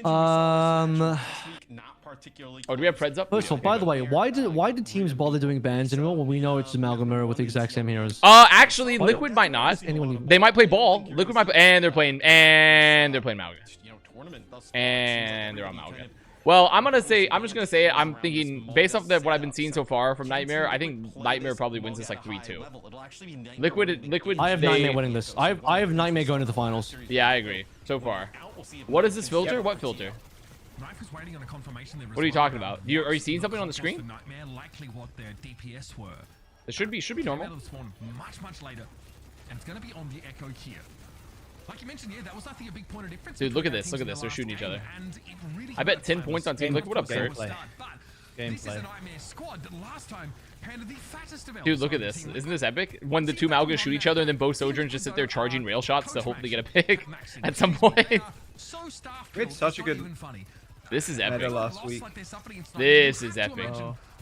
Oh, do we have Preds up? First of all, by the way, why did teams bother doing bans anymore when we know it's Amalgamator with the exact same heroes? Actually, Liquid might not. Anyone They might play ball. Liquid might, and they're playing Malga. And they're on Malga. Well, I'm just gonna say it. I'm thinking based off what I've been seeing so far from Nightmare, I think Nightmare probably wins this like 3-2. Liquid. I have Nightmare winning this. I have Nightmare going to the finals. Yeah, I agree. So far. What is this filter? What filter? What are you talking about? Are you seeing something on the screen? It should be normal. Like you mentioned, yeah, that was I think a big point of difference. Dude, look at this. Look at this. They're shooting each other. I bet 10 points on Team Liquid. What up, Kurt? Gameplay. Dude, look at this. Isn't this epic? When the two Malgas shoot each other and then both Sojourns just sit there charging rail shots to hopefully get a pick at some point. We had such a good This is epic. meta last week. This is epic.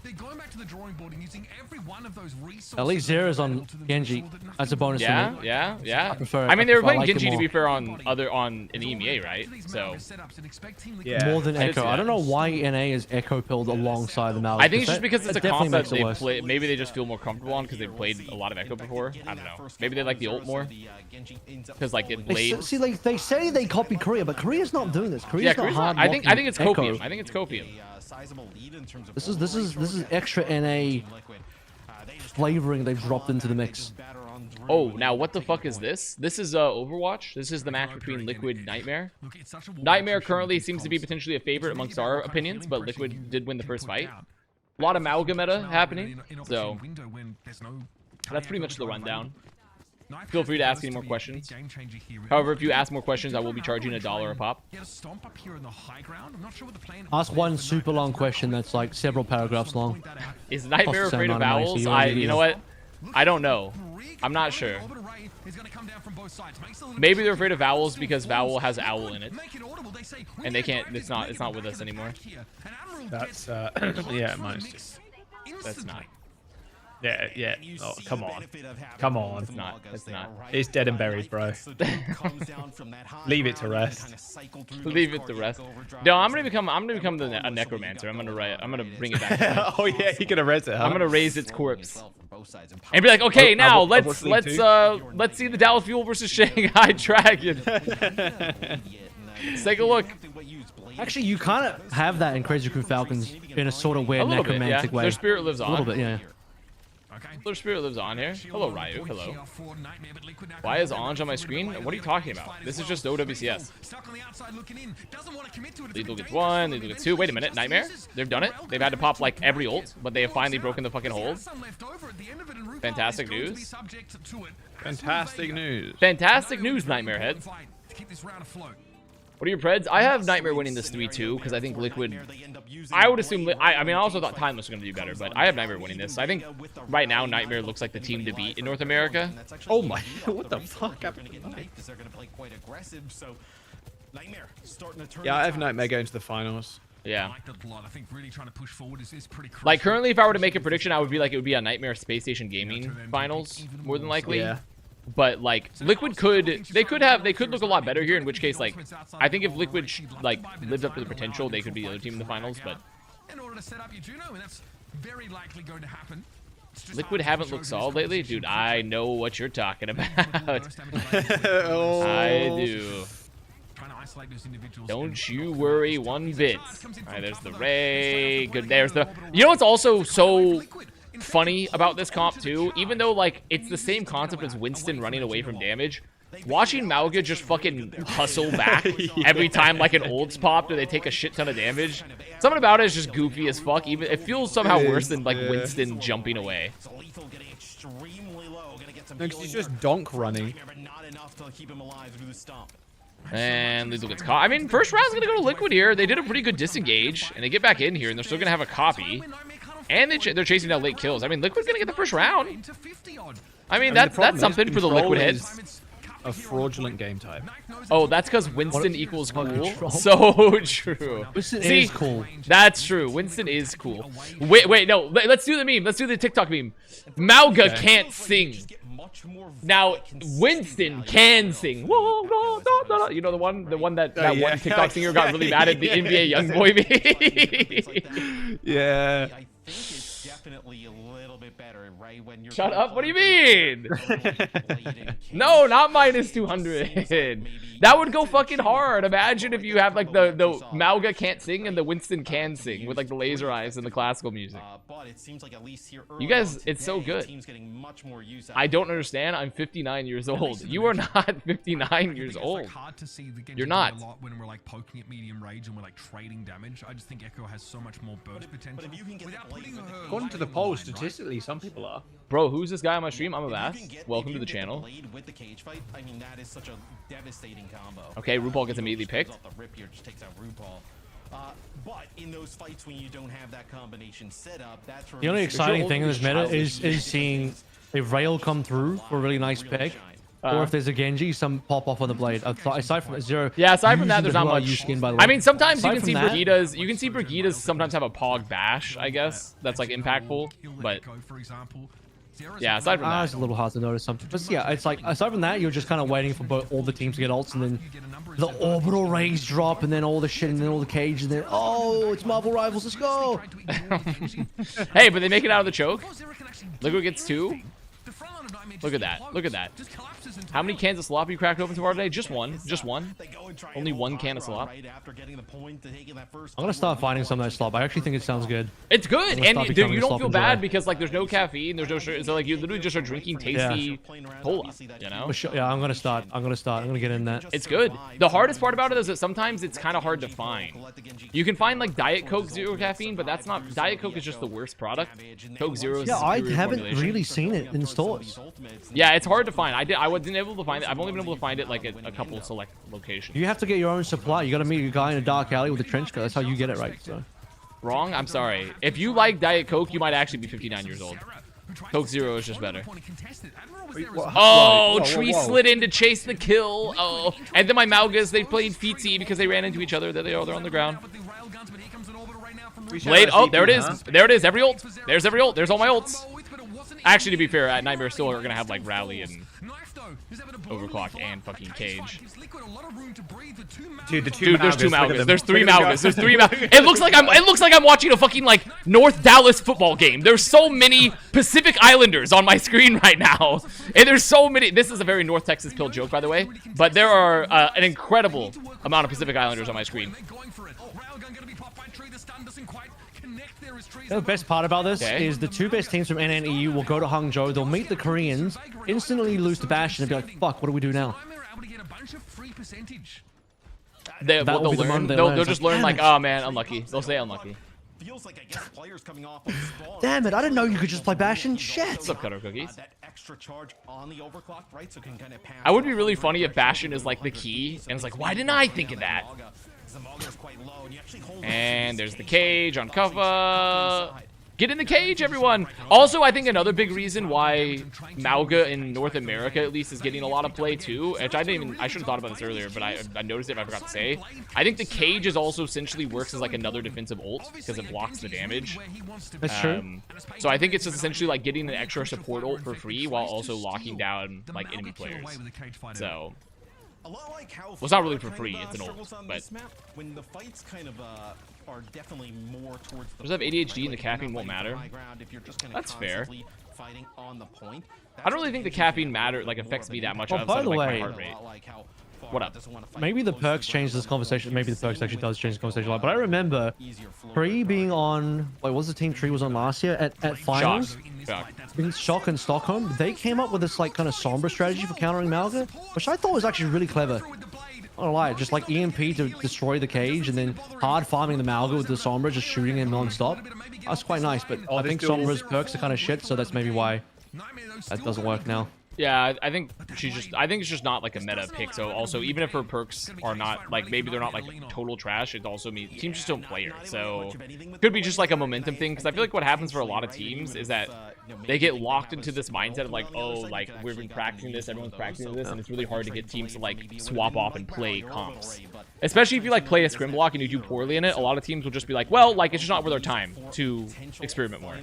They're going back to the drawing board and using every one of those resources. At least Zera's on Genji. That's a bonus Yeah, for me. yeah. I prefer it. I mean, they were playing like it Genji to more. be fair on an EMEA, right? So Yeah. More than I did see Echo. I don't know that. why NA is Echo pilled alongside the Malga. I think it's just because it's a comp that they worse. play. Maybe they just feel more comfortable on because they've played a lot of Echo before. I don't know. Maybe they like the ult more because like it played. See, like they say they copy Korea, but Korea's not doing this. Korea's Yeah, not Korea's hard. not, I think it's Echo. copium. I think it's copium. This is extra NA flavoring they've dropped into the mix. Oh, now what the fuck is this? This is Overwatch. This is the match between Liquid and Nightmare. Nightmare currently seems to be potentially a favorite amongst our opinions, but Liquid did win the first fight. A lot of Malga meta happening, so that's pretty much the rundown. Feel free to ask any more questions. However, if you ask more questions, I will be charging $1 a pop. Ask one super long question that's like several paragraphs long. Is Nightmare Costs the afraid same of amount of money, vowels? so you're an You idiot. know what? I don't know. I'm not sure. Maybe they're afraid of vowels because vowel has owl in it, and they can't. It's not with us anymore. That's yeah, minus 2. That's not. Yeah. Oh, come on. Come on. It's not. It's not. It's dead and buried, bro. Leave it to rest. Leave it to rest. No, I'm gonna become a necromancer. I'm gonna bring it back. Oh yeah, you're gonna res it, huh? I'm gonna raise its corpse and be like, okay, now let's see the Dallas Fuel versus Shanghai Dragon. Let's take a look. Actually, you kind of have that in Crazy Crew Falcons in a sort of A weird little bit, yeah. necromantic way. Their spirit lives on. A little bit, yeah. Their spirit lives on here. Hello, Ryu. Hello. Why is Anj on my screen? What are you talking about? This is just OWCS. Lethal gets 1. Lethal gets 2. Wait a minute. Nightmare? They've done it. They've had to pop like every ult, but they have finally broken the fucking hold. Fantastic news. Fantastic news. Fantastic news, Nightmare heads. What are your Preds? I have Nightmare winning this 3-2 because I think Liquid. I would assume. I mean, I also thought Timeless was going to do better, but I have Nightmare winning this. I think right now Nightmare looks like the team to beat in North America. Oh my! What the fuck happened? Yeah, I have Nightmare going to the finals. Yeah. Like currently, if I were to make a prediction, I would be like it would be a Nightmare Space Station Gaming finals more than likely. Yeah. But like Liquid could look a lot better here. In which case, like I think if Liquid like lived up to the potential, they could be the other team in the finals. But Liquid haven't looked solid lately, dude. I know what you're talking about. Oh. I do. Don't you worry one bit. All right, there's the Ray. Good. There's the. You know what's also so funny about this comp too? Even though like it's the same concept as Winston running away from damage, watching Malga just fucking hustle back every time like an ult's popped or they take a shit ton of damage. Something about it is just goofy as fuck. Even it feels somehow worse than like Winston jumping away. No, because he's just donk running. And Lethal gets caught. I mean, first round's gonna go to Liquid here. They did a pretty good disengage, and they get back in here, and they're still gonna have a copy. And they're chasing down late kills. I mean, Liquid's gonna get the first round. I mean, that's something for the Liquid heads. A fraudulent game type. Oh, that's because Winston equals cool. So true. Winston See, is cool. That's true. Winston is cool. Wait, no. Let's do the meme. Let's do the TikTok meme. Malga can't sing. Now, Winston can sing. Whoa, whoa, da, da, da. You know the one that yeah. one TikTok singer got really mad at the NBA YoungBoy meme. Yeah. I think it's definitely a little bit better, right? When you're Shut up. What do you mean? No, not minus 200. That would go fucking hard. Imagine if you have like the Mauga can't sing and the Winston can sing with like the laser eyes and the classical music. But it seems like at least here You guys, it's so good. I don't understand. I'm 59 years old. You are not 59 years old. Hard to see the Genji You're not. a lot when we're like poking at medium rage and we're like trading damage. I just think Echo has so much more burst potential. Without putting her According to the polls, statistically, some people are. Bro, who's this guy on my stream? I'm Avast. Welcome to the channel. With the cage fight, I mean that is such a devastating combo. Okay, RuPaul gets immediately picked. Off the rip here, just takes out RuPaul. But in those fights when you don't have that combination set up, that's where The only exciting thing in this meta is seeing a rail come through for a really nice pick. Or if there's a Genji, some pop off on the blade. Aside from Zero. Yeah, aside from that, there's not much. Skin, by the way. I mean, sometimes you Aside can see from that- Brigida's. You can see Brigida's sometimes have a Pog bash. I guess that's like impactful. But yeah, aside from that, it's a little hard to notice something. But yeah, it's like aside from that, you're just kind of waiting for all the teams to get ults, and then the orbital rays drop, and then all the shit, and then all the cage, and then oh, it's Marvel Rivals, let's go! hey, but they make it out of the choke. Look who gets 2. Look at that. Look at that. How many cans of slop you cracked open so far today? Just one. Just one. Only one can of slop. I'm gonna start finding some of that slop. I actually think it sounds good. It's good, gonna and stop dude, becoming you a don't slop feel enjoyer. bad because like there's no caffeine, there's no sugar, so like you literally just are drinking tasty cola. You know? For sure, yeah, I'm gonna start. I'm gonna get in that. It's good. The hardest part about it is that sometimes it's kind of hard to find. You can find like Diet Coke Zero caffeine, but that's not. Diet Coke is just the worst product. Coke Zero is Yeah, I superior haven't formulation. really seen it in stores. Yeah, it's hard to find. I wasn't able to find it. I've only been able to find it like at a couple select locations. You have to get your own supply. You gotta meet a guy in a dark alley with a trench coat. That's how you get it right. So. Wrong? I'm sorry. If you like Diet Coke, you might actually be 59 years old. Coke Zero is just better. Oh, Tree slid in to chase the kill. Oh, and then my Maugas, they played feetsy because they ran into each other. There they are. They're on the ground. Blade. Oh, there it is. There it is. Every ult. There's every ult. There's all my ults. Actually, to be fair, at Nightmare still are gonna have like Rally and Overclock and fucking Cage. Dude, Dude, there's 2 Maugas, look at Maugas. them. There's 3 Look at them Maugas. go. There's 3 Maugas. It looks like I'm watching a fucking like North Dallas football game. There's so many Pacific Islanders on my screen right now, and there's so many. This is a very North Texas pill joke, by the way, but there are an incredible amount of Pacific Islanders on my screen. The best part about this Okay. is the 2 best teams from NN EU will go to Hangzhou. They'll meet the Koreans, instantly lose to Bastion, and be like, "Fuck, what do we do now?" They'll will be the learn. moment they They'll learn. just learn like, oh man, unlucky. They'll say unlucky. Feels like I guess players coming off of spawn. Damn it! I didn't know you could just play Bastion. Shit. What's up, Cutter Cookies? That extra charge on the overclock, right? So can kind of pass. I would be really funny if Bastion is like the key, and it's like, why didn't I think of that? And there's the cage on cover. Get in the cage, everyone! Also, I think another big reason why Mauga in North America, at least, is getting a lot of play, too, which I should have thought about this earlier, but I noticed it, but I forgot to say. I think the cage is also essentially works as, like, another defensive ult, because it blocks the damage. That's true. So I think it's just essentially, like, getting an extra support ult for free, while also locking down, like, enemy players. So... well, it's not really for free, it's an ult, but... when the fights kind of are definitely more towards the Does have ADHD and the caffeine won't matter? That's fair. Fighting on the point. I don't really think the caffeine affects me that much Oh, outside by of the like my way- heart rate. What up? Maybe the perks change this conversation. Maybe the perks actually does change the conversation a lot. But I remember Tree being on, like, what was the team Tree was on last year at finals? Shock. In Shock and Stockholm, they came up with this like kind of Sombra strategy for countering Mauga, which I thought was actually really clever. I don't lie, just like EMP to destroy the cage and then hard farming the Mauga with the Sombra, just shooting him non-stop. That's quite nice, but I think Sombra's perks are kind of shit, so that's maybe why that doesn't work now. Yeah, I think it's just not like a meta pick. So also, even if her perks are not like, maybe they're not like total trash, it also means teams just don't play her. So could be just like a momentum thing. Because I feel like what happens for a lot of teams is that they get locked into this mindset of like, oh, like we've been practicing this, everyone's practicing this, and it's really hard to get teams to like swap off and play comps. Especially if you like play a scrim block and you do poorly in it, a lot of teams will just be like, well, like it's just not worth our time to experiment more.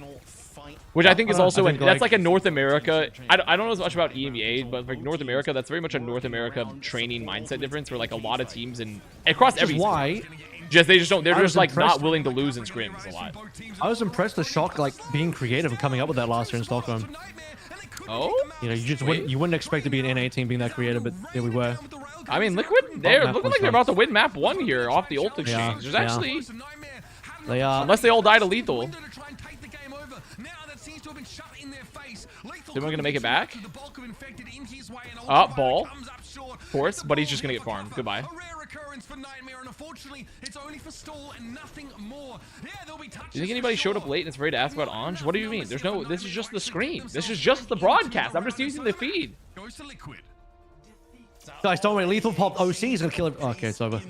Which I think is also I think, that's like a North America. I don't know as much about EMEA, but like North America, that's very much a North America training mindset difference where like a lot of teams and across every why they just don't. They're just like impressed. not willing to lose in scrims a lot. I was impressed with Shock like being creative and coming up with that last year in Stockholm. Oh, You know, you wouldn't expect to be an NA team being that creative, but there we were. I mean, Liquid, they're map looking was like they're fun. about to win map 1 here off the ult exchange. There's yeah. actually, They are. unless they all die to lethal. Then we're gonna make it back. Up ball, of course, but he's just gonna get farmed. Goodbye. Do you think anybody showed up late and is afraid to ask about Anj? What do you mean? There's no. This is just the screen. This is just the broadcast. I'm just using the feed. Guys, don't worry. Lethal popped OC. He's gonna kill it. Okay, it's over.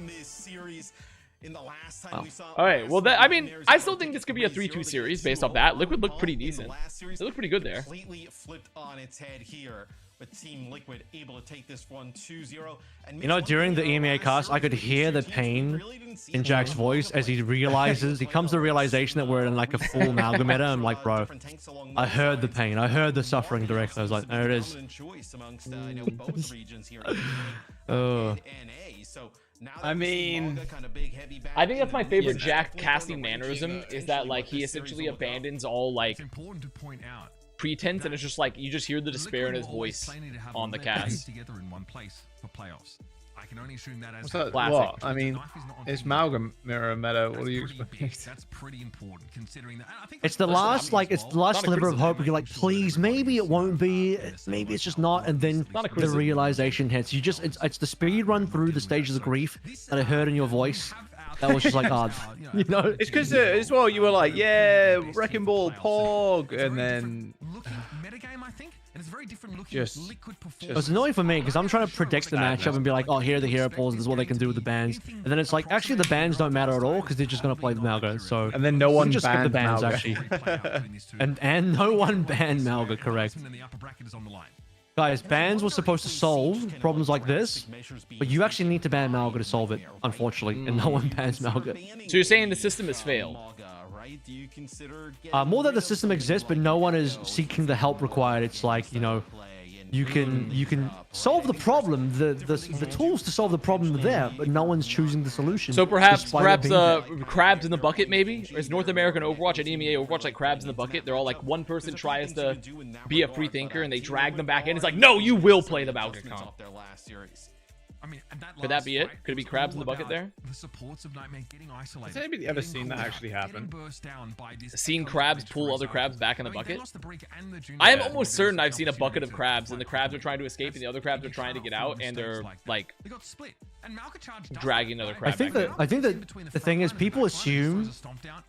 All right. Well, I mean, I still think this could be a 3-2 series based off that. Liquid looked pretty decent. They look pretty good there. Completely flipped on its head here, with Team Liquid able to take this one 2-0. You know, during the EMEA cast, I could hear the pain in Jack's voice as he realizes, he comes to the realization that we're in like a full Amalgameta. I'm like, bro, I heard the pain. I heard the suffering directly. I was like, there it is. I mean, I think that's my favorite Jack casting mannerism is that like he essentially abandons all like Important to point out. pretense and it's just like you just hear the despair in his voice on the cast. Together in one place for playoffs. I can only assume that as what's that? Classic. What? I mean, it's Malcolm Mirror Meta. What do you expect? That's pretty important considering that. I think It's the last, like, it's the last sliver of hope. You're like, please, maybe it won't be. Maybe it's just not. And then Not a the criticism. realization hits. You just, it's the speed run through the stages of grief that I heard in your voice. That was just like, oh, you know. It's because as well you were like, yeah, Wrecking Ball, Pog, and then looking metagame, I think, and it's very different looking Just- Liquid It's performance. annoying for me because I'm trying to predict the matchup and be like, oh, here are the hero pools. This is what they can do with the bans. And then it's like, actually, the bans don't matter at all because they're just going to play the Malga. So, and then no we one can just skip the banned bans, Malga. actually. And no one banned Malga, correct. And the upper bracket is on the line. Guys, bans were supposed to solve problems like this, but you actually need to ban Malga to solve it, unfortunately, and no one bans Malga. So you're saying the system has failed? More that the system exists, but no one is seeking the help required. It's like, you know, you can solve the problem. The tools to solve the problem are there, but no one's choosing the solution. So perhaps despite it being there. crabs in the bucket maybe? Or is North American Overwatch and EMEA Overwatch like crabs in the bucket? They're all like one person tries to be a free thinker and they drag them back in. It's like, no, you will play the Malga comp. I mean, and that Could that be last it? fight Could it be was crabs in all the bucket about there? The supports of Nightmare getting isolated. Has anybody ever getting seen that caught actually out, happen? getting burst down by this Seen echo crabs damage, pull for other example. crabs back in the I mean, they bucket? lost the Breaker and the Junior I am League. almost There's certain an I've seen a bucket of opportunity crabs to and the fight crabs for are trying to escape and the other crabs are trying to get out and they're like They got split. And Malka charged up, dragging another right? crab I think back that in. I think that the thing is, people assume,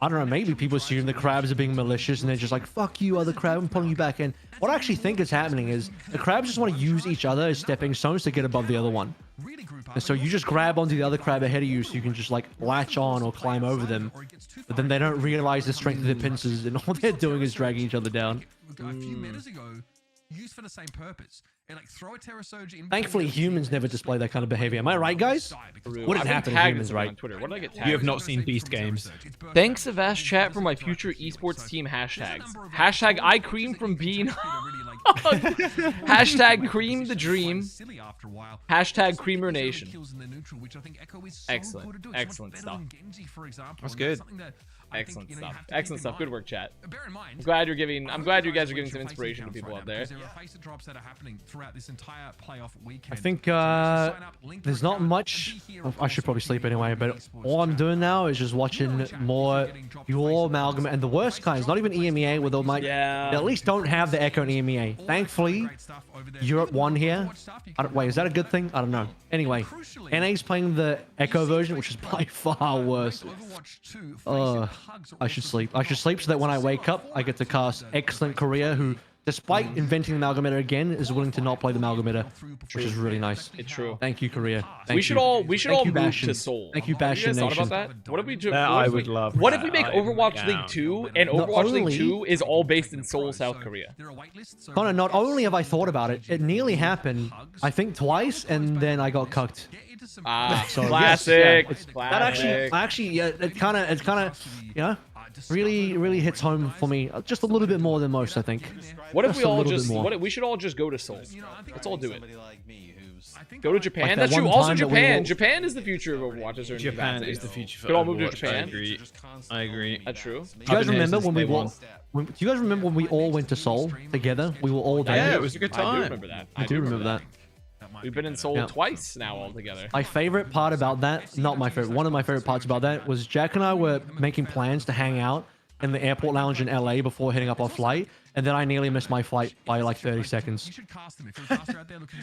I don't know, maybe people assume the crabs are being malicious and they're just like, fuck you, other crab, I'm pulling you back in. What I actually think is happening is the crabs just want to use each other as stepping stones to get above the other one. Really group up, And so you just grab onto the other crab ahead of you so you can just like latch on or climb over them. But then they don't realize the strength of their pincers and all they're doing is dragging each other down. a few minutes ago, used for the same purpose. And like throw a Terra Surge in. Thankfully, humans never display that kind of behavior. Am I right, guys? True. What I've did been happen to tagged humans, in something right? on Twitter. What did I get tagged? You have in? not seen Beast Games. Thanks, Avast chat, for my future esports team hashtags. Hashtag I cream from being. Hashtag cream the dream. Hashtag creamer nation. Excellent. Excellent stuff. That's good. Excellent stuff. Excellent stuff. Good work, chat. Bear in mind, I'm glad you guys are giving some inspiration to people out there. there are face drops that are happening throughout this entire playoff weekend. I think there's not much. I should probably sleep anyway, but all I'm doing now is just watching more your amalgam and the worst kinds, not even EMEA, where they might Yeah. they at least don't have the Echo in EMEA. Thankfully, Europe won here. Wait, is that a good thing? I don't know. Anyway, NA's playing the Echo version, which is by far worse. I should sleep. I should sleep so that when I wake up, I get to cast excellent Korea, who, despite inventing the Amalgameta again, is willing to not play the Amalgameta, which is really nice. It's true. Thank you, Korea. Thank We should you. all Thank you, move Bastion. to Seoul. Thank you, Have Bastion you guys thought Nation. about that? What if we do? That what I if would we- love What if that. we make I'm Overwatch down. League 2 and Not Overwatch League only- 2 is all based in Seoul, South Korea? Connor, not only have I thought about it, it nearly happened, I think twice, and then I got cucked. Ah, So, yes, classic. yeah, that Classic. actually, yeah, it's kind of, you know, really hits home for me. Just a little bit more than most, I think. What if Just we a all little bit just? more. What if, we should all just go to Seoul. Let's all do it. Somebody like me who's Go to Japan. Like that That's true. one Also, time that we Japan. all- Japan is the future of Overwatch. Is there any Japan capacity? is the future for Could all move to Overwatch, I Japan. agree. I agree. That's true. Do you guys I've been here remember since when we day one. do you guys remember when we all went to Seoul together? We were all there. Yeah, it was a good I do time. remember that. I do remember that. We've been in Seoul Yeah. twice now all together. My favorite part about that, not my favorite, one of my favorite parts about that was Jack and I were making plans to hang out in the airport lounge in LA before heading up our flight, and then I nearly missed my flight by like 30 seconds.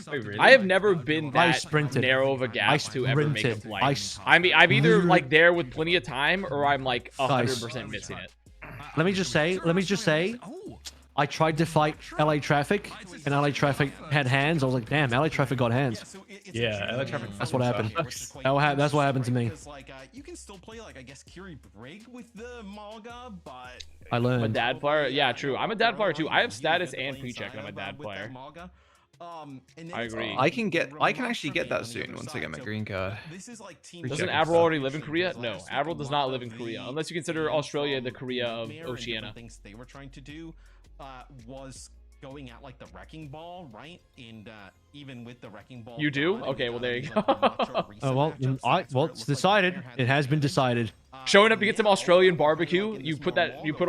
Wait, really? I have never been I that sprinted. narrow of a gap to ever make a sprinted. flight. I'm either like there with plenty of time, or I'm like 100% missing it. Let me just say, I tried to fight LA traffic, and LA traffic had hands. I was like, damn, LA traffic got hands. Yeah, LA traffic. That's what happened. That's what happened to me. Like, you can still play like I guess Kiri Brig with the Malga, but I I'm a learned. dad player. Yeah, true. I'm a dad player too. I have status and pre-check, and I'm a dad player. I agree. I can actually get that soon once I get my green card. Doesn't Avril already live in Korea? No, Avril does not live in Korea, unless you consider Australia the Korea of Oceania. Things they were trying to do was going at like the wrecking ball, right? And even with the wrecking ball, You do? Okay, well, there you go. Oh well, it's decided. It has been decided. Showing up to get some Australian barbecue, you put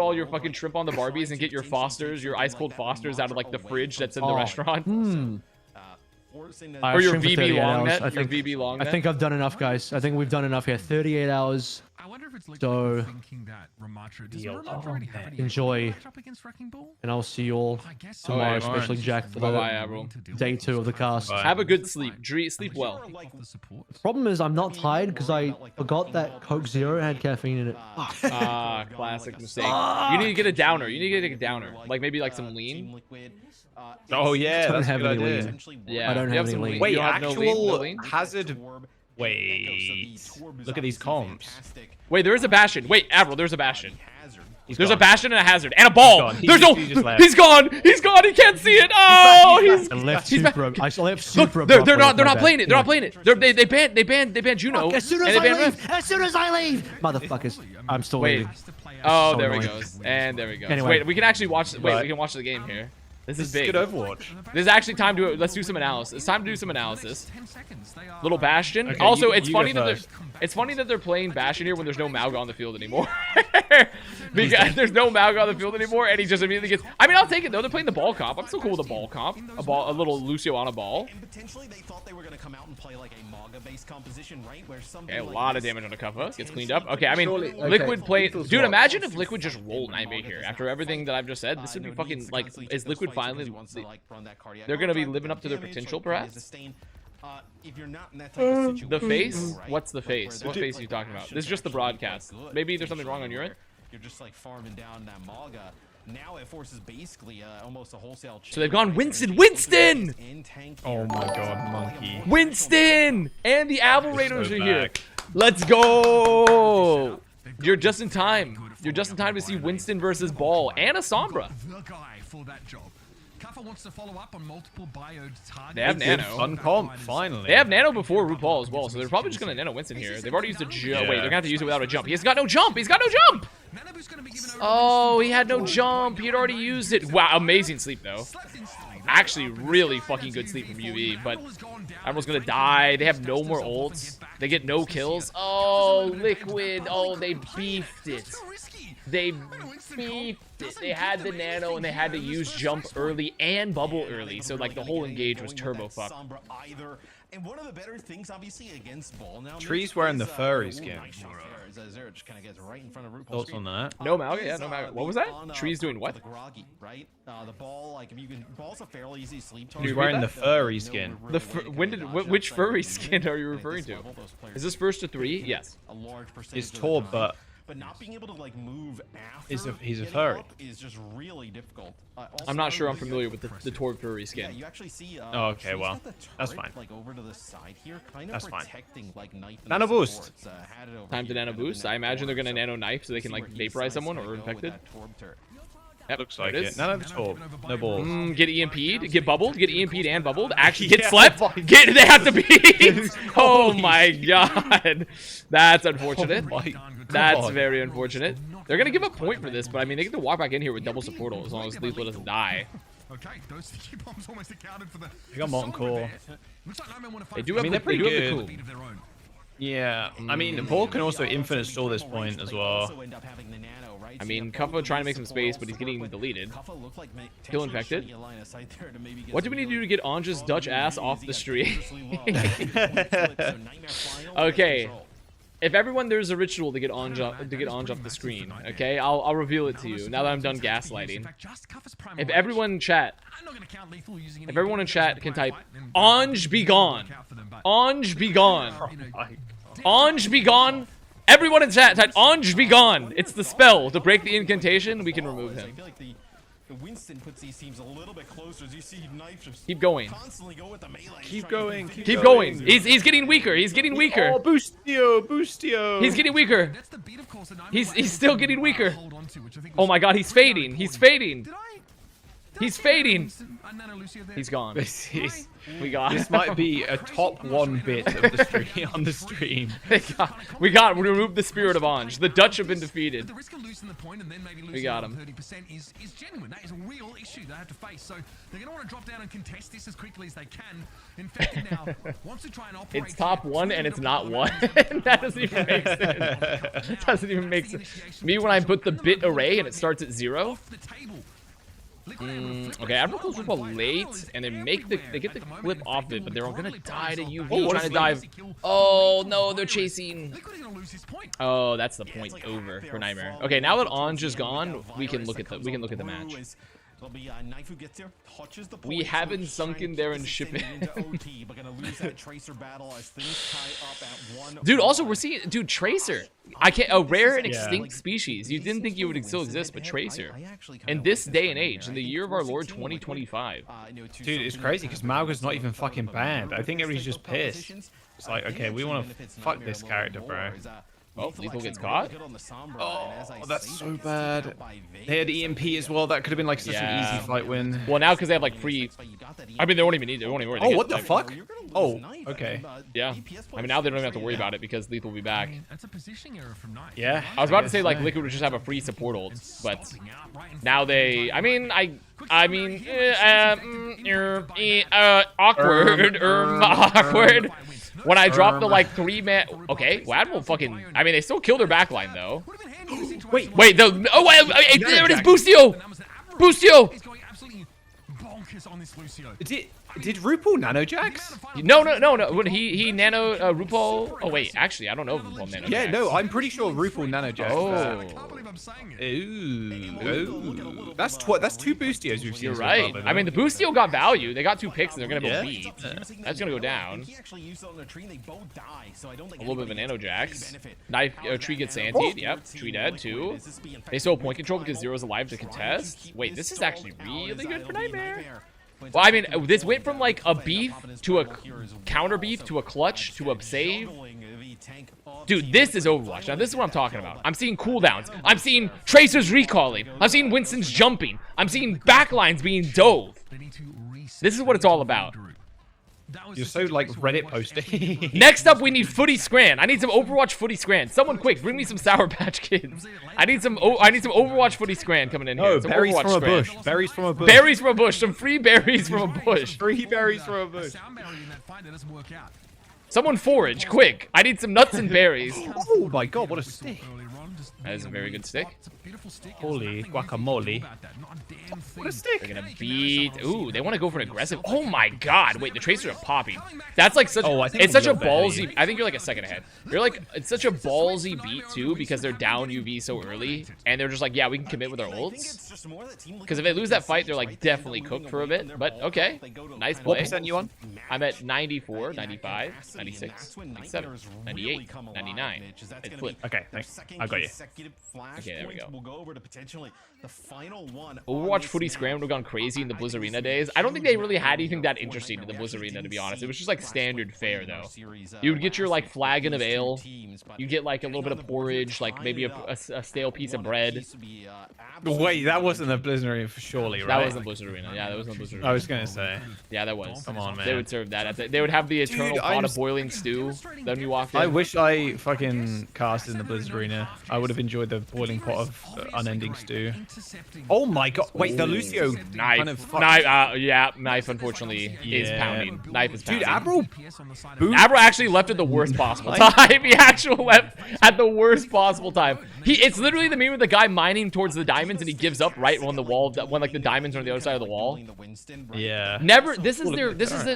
all your fucking shrimp on the Barbies and get your Fosters, your ice cold Fosters out of like the fridge that's in the restaurant. I Or your streamed for VB 38 long hours. net. I Your think, VB long I net. think I've done enough, guys. I think we've done enough here. 38 hours. I wonder if it's Liquid So, thinking that Ramatra does Deal. Ramatra already have any enjoy. matchup against Wrecking Ball? And I'll see you all I guess so. tomorrow, Alright, especially Jack, for Bye-bye, the Avril. day 2 of the cast. Bye. Have a good sleep. Sleep well. Problem is, I'm not tired because I forgot that Coke Zero had caffeine in it. Ah, classic mistake. You need to get a downer. You need to get a downer. Like maybe like some lean. Oh yeah, Don't that's a have good any idea. lean. Yeah. I don't you have any some lean. lean. Wait, You don't have no lean? No actual lean? hazard. Wait, look at these comps. Wait, there is a Bastion. Wait, Avril, there's a Bastion. He's There's a gone. Bastion and a Hazard and a ball. gone. He There's no. just left. He's gone. He's gone. He can't see it. Oh, he's. I left He's back. super. I left Look, super. they're abruptly not. off They're my not bed. playing it. They're not Anyway. playing it. They banned Juno. As soon and as they I banned leave, as soon as I leave, motherfuckers, I'm still Wait. leaving. Oh, So there we annoying. go. And there we go. Anyway. Wait, we can actually watch. Wait, Right. we can watch the game here. This is This is big. good Overwatch. This is actually time to. Let's do some analysis. It's time to do some analysis. 10 seconds. They are Little Bastion. Okay, Also, you- it's you funny go that first. it's funny that they're playing Bastion here when there's no Mauga on the field anymore. Because there's no Mauga on the field anymore, and he just immediately gets. I mean, I'll take it though. They're playing the ball comp. I'm still cool with the ball comp. A little Lucio on a ball. And potentially they thought they were going to come out and play like a Maga-based composition, right? Where something Okay, a like lot of this damage on the Kuffa. Gets cleaned up. Okay, I mean, Surely- okay, Liquid played. lethal Dude, swap. imagine if Liquid just rolled Nightmare here after everything that I've just said. This would be fucking like. Is Liquid finally? They're gonna be living up to their potential, perhaps. If you're not in that type of situation, The face? right? What's the face? What face are you talking about? This is just the broadcast. Maybe there's something wrong on your end. You're just like farming down that Malga. Now it forces basically almost a wholesale. So they've gone Winston. Winston! Oh my god, monkey. Winston! And the Avril Raiders so are here. back. Let's go! You're just in time. You're just in time to see Winston versus Ball and a Sombra. the guy for that job. Kuffa wants to follow up on multiple bio targets. They have Good Nano. fun comp, finally. They have Nano before RuPaul as well, so they're probably just gonna Nano Winston here. They've already used a jump. Wait, they're gonna have to use it without a jump. He's got no jump. He's got no jump. Nanabu's gonna be given over Oh, he had no jump. He had already used it. Wow, amazing sleep though. Actually, really fucking good sleep from UV, but everyone's gonna die. They have no more ults. They get no kills. Oh, Liquid. Oh, they beefed it. They beefed it. They had the Nano and they had to use jump early and bubble early. So like the whole engage was turbo fucked. And one of the better things, obviously, against Ball now. Tree's wearing the furry skin. Zero just kind of gets right in front of RuPaul's Thoughts screen. on that? No Malga? Yeah, no Malga. What was that? Tree's doing what? The groggy, right? The ball, like if you can, ball's a fairly easy sleep He's target. wearing the that? furry skin. Which furry skin are you referring to? Is this first to 3? Yes. A large percentage He's of the tall, time. but not being able to like move after he's a getting furry. up is just really difficult. I'm not sure I'm Also, familiar with the Torb furry yeah, skin. you actually see. Oh, okay, Tree's well, got the that's turret, fine. Like over to the side here, kind of That's fine. protecting like knife. Nano boost. Had it over Time to here, Nano kind of in boost. that I imagine they're corner, gonna Nano knife so they can see like where he vaporize decides someone to or go with infected. that Torb turret. Yep, Looks there like it it. is. None of torp. No balls. Get EMP'd, get bubbled, get EMP'd and bubbled. Actually, get Yeah, slept. fuck. Get. They have to be. Oh my god, that's unfortunate. Oh my That's God. very unfortunate. They're gonna give a point for this, but I mean, they get to walk back in here with double supportal as long as Lethal doesn't die. Okay, those sticky bombs almost accounted for the. They got molten core. They do have, mean, the, they're pretty they do have good. the coup. Of their own. Yeah, I mean, Ball can also infinite stall this point as well. I mean, Kuffa trying to make some space, but he's getting deleted. Kill infected. What do we need to do to get Anja's Dutch ass off the street? Okay. If everyone, there's a ritual to get Anja off the screen, okay? I'll reveal it to you now that I'm done gaslighting. If everyone in chat can type, Anj be gone. Anj be gone. Anj be gone. Everyone in chat type, Anj be gone. It's the spell. To break the incantation, we can remove him. Winston puts these teams a little bit closer as you see Knife just Keep going. constantly go with the melee. Keep going. Keep going. He's getting weaker. He's getting weaker. Oh, Boostio, Boostio. He's getting weaker. He's still getting weaker. Oh my god, he's fading. He's fading. He's fading. He's gone. We got. This might be a top 1 bit of the stream on the stream. We removed the spirit of Anj. The Dutch have been defeated. The risk of losing the point and then maybe losing We got him. 30% is genuine. That is a real issue they have to face. So they're going to want to drop down and contest this as quickly as they can. Infected now wants to try and operate. It's top 1 and it's not 1. That doesn't even make sense. It doesn't even make sense. Me when I put the bit array and it starts at 0. Off the table. Okay, Admiral Triple late, and they get the clip off it, but they're all gonna die to UV Oh, trying to dive. Oh no, they're chasing. Liquid is going to lose his point. Oh, that's the point over for Nightmare. Okay, now that Anj is gone, we can look at the match. We haven't sunk in there and ship it. Dude, also we're seeing, dude, Tracer. I can't, a rare and extinct species. You didn't think you would still exist, but Tracer. In this day and age, in the year of our Lord 2025. Dude, it's crazy because Malga's not even fucking banned. I think everybody's just pissed. It's like, okay, we want to fuck this character, bro. Oh, Lethal gets caught. Oh, that's so bad. They had EMP as well. That could have been like such an easy fight win. Well, now because they have like free. I mean, they won't even need. They won't even worry. Oh, what the fuck? Oh, okay. Yeah. I mean, now they don't even have to worry about it because Lethal will be back. That's a positioning error from Knife. Yeah. I was about to say like Liquid would just have a free support ult, but now they. I mean, awkward. Awkward. When I dropped the like 3-man. Okay, Wad will fucking. I mean, they still killed their backline though. Wait. Oh wait. There it is. Boostio. Boostio. He's going absolutely bonkers on this Lucio. Did RuPaul nanojax? No. When he nano RuPaul. Oh wait, actually, I don't know if RuPaul nano. Yeah, no, I'm pretty sure RuPaul nanojax. Oh. I can't believe I'm saying it. Ooh. That's 2 Boostios we've seen. You're so right. far, I mean, the Boostio got value. They got 2 picks and they're gonna Yeah. go beat. That's gonna go down. A little bit of a nano jax. Knife tree gets antied. Yep, tree dead too. They still have point control because Zero's alive to contest. Wait, this is actually really good for Nightmare. Well, I mean, this went from like a beef to a counter beef to a clutch to a save. Dude, this is Overwatch. Now, this is what I'm talking about. I'm seeing cooldowns. I'm seeing Tracers recalling. I'm seeing Winston's jumping. I'm seeing backlines being dove. This is what it's all about. You're so like Reddit posting. Next up, we need Footy Scran. I need some Overwatch Footy Scran. Someone quick, bring me some Sour Patch Kids. I need some Overwatch Footy Scran coming in here. Oh, Some berries Overwatch from a Scran. bush. Berries from a bush. Berries from a bush. Some free berries from a bush. Free berries from a bush. Sound barrier in that fight that doesn't work out. Someone forage, quick. I need some nuts and berries. Oh my god, what a stick. Earlier on, just That is a very good stick. It's a beautiful stick. Holy There's nothing we can guacamole. do about that. Not a damn thing. What a stick. They're gonna beat. Ooh, they want to go for an aggressive. Oh my god! Wait, the Tracer are popping. That's like such. Oh, I think it's such a I'm a little bit ballsy. I think you're like a second ahead. You're like it's such a ballsy beat too because they're down UV so early and they're just like, yeah, we can commit with our ults. Because if they lose that fight, they're like definitely cooked for a bit. But okay, nice What play. percent you on? I'm at 94, 95, 96, 97, 98, 99. It flipped. Okay, thanks. I got you. Okay, there we go. We'll go over to potentially the final one. Overwatch Footy Scram would have gone crazy in the Blizz Arena days. I don't think they really had anything that interesting in the Blizz Arena, to be honest. It was just like standard fare, though. You would get your like flagon of ale. You get like a little bit of porridge, like maybe a stale piece of bread. Wait, that wasn't a Blizzard for surely, right? That wasn't Blizz Arena. Yeah, that wasn't Blizz Arena. I was gonna say. Yeah, that was. Come on, man. They would serve that. They would have the eternal Dude, pot I'm of boiled boiling stew then you walked in. I wish I fucking casted in the Blizzard Arena. I would have enjoyed the boiling pot of unending stew. Oh my god! Wait, the Lucio Knife. kind of fucked. Knife. Yeah, knife. Unfortunately, is Yeah. pounding. Knife is pounding. Dude, Avril. Abra actually left at the worst possible time. He actually left at the worst possible time. It's literally the meme with the guy mining towards the diamonds and he gives up right when the wall, when like the diamonds are on the other side of the wall. Yeah. Never. This is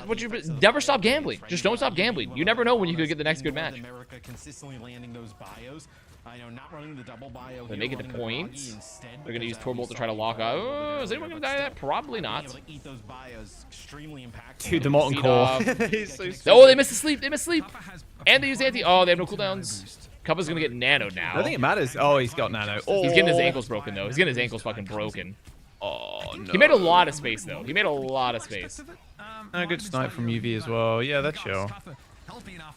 what you never stop gambling. Just don't stop gambling. You never know when you could get the next good match. America consistently landing those bios. I know not running the double bio. They make it to points. They're gonna use Torbolt to try to lock out. Oh, is anyone gonna die to that? Probably not. Dude, the molten core. He's so stupid. Oh, they missed the sleep. They missed sleep. And they use anti. Oh, they have no cooldowns. Cuppa's gonna get nanoed now. I don't think it matters. Oh, he's got nano. Oh. He's getting his ankles broken though. He's getting his ankles fucking broken. Oh no. He made a lot of space though. He made a lot of space. A good snipe from UV as well. Yeah, that's chill.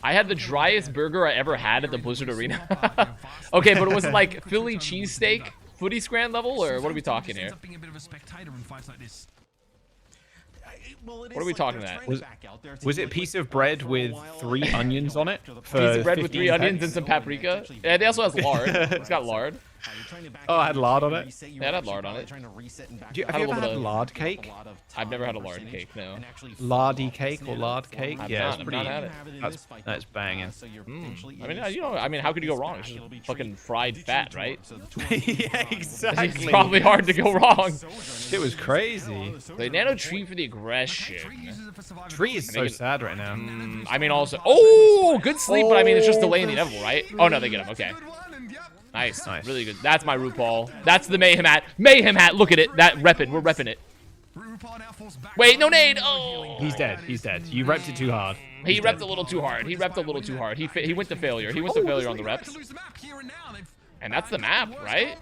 I had the driest burger I ever had at the Blizzard Arena. Okay, but it was like Philly cheesesteak, footy scran level, or what are we talking here? What are we talking about? Was it a piece of bread with 3 onions on it? For Piece of bread with 3 15 onions and pence? some paprika. Yeah, it also has lard. It's got lard. Oh, I had lard on it? Yeah, it had lard on it. Have Had you a ever little had bit of- lard cake? I've never had a lard cake, no. Lardy cake or lard cake? I've Yeah, not- it's I've pretty. not had it. That's banging. I mean, how could you go wrong? It's just fucking fried fat, right? Yeah, It's exactly. probably hard to go wrong. It was crazy. The nano tree for the aggression. Tree is so sad right now. I mean, also, oh, good sleep, but I mean, it's just delaying the inevitable, right? Oh no, they get him. Okay, nice, really good. That's my RuPaul. That's the mayhem hat. Mayhem hat. Look at it. That repping. We're repping it. Wait, no nade. Oh, He's dead. He's dead. You repped it too hard. he repped a little too hard. He repped a little too hard. He went to failure. He went to failure on the reps. And that's the map, right?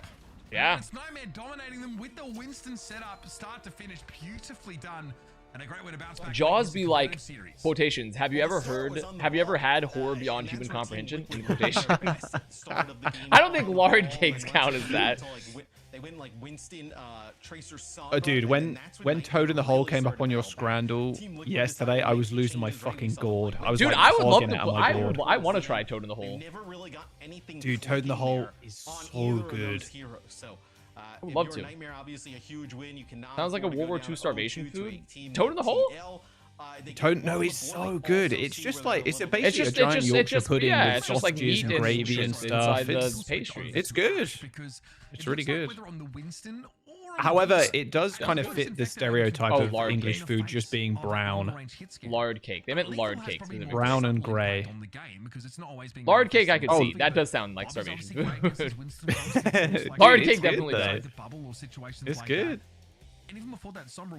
Yeah. Nightmare dominating them with the Winston setup, start to finish, beautifully done. And a great way to bounce back. Jaws be like quotations. Have you ever had horror beyond human comprehension in quotation? I don't think lard cakes count as that. They win like Winston, Tracer Oh, dude, when Toad in the Hole came up on your Scrandle yesterday, I was losing my fucking gourd. I was Dude, like, I would love fogging to. out my gourd. I want to try Toad in the Hole. Dude, Toad in the Hole is so good. I would love to. Sounds like a World War II starvation food. Toad in the Hole? Toad, no, it's so good. It's just like it's basically It's just- a giant it's Yorkshire just- pudding yeah, with it's just like sausages meat and gravy and shit stuff. inside the It's pastry. It's good. Because It's really good. whether on the Winston or However, it does kind of fit the stereotype Oh, of lard English cake. food just being brown. Lard cake. They meant lard cake. Brown and grey. Lard cake I could Oh. see. That does sound like starvation food. Dude, Lard it's cake good, definitely though. does. It's good.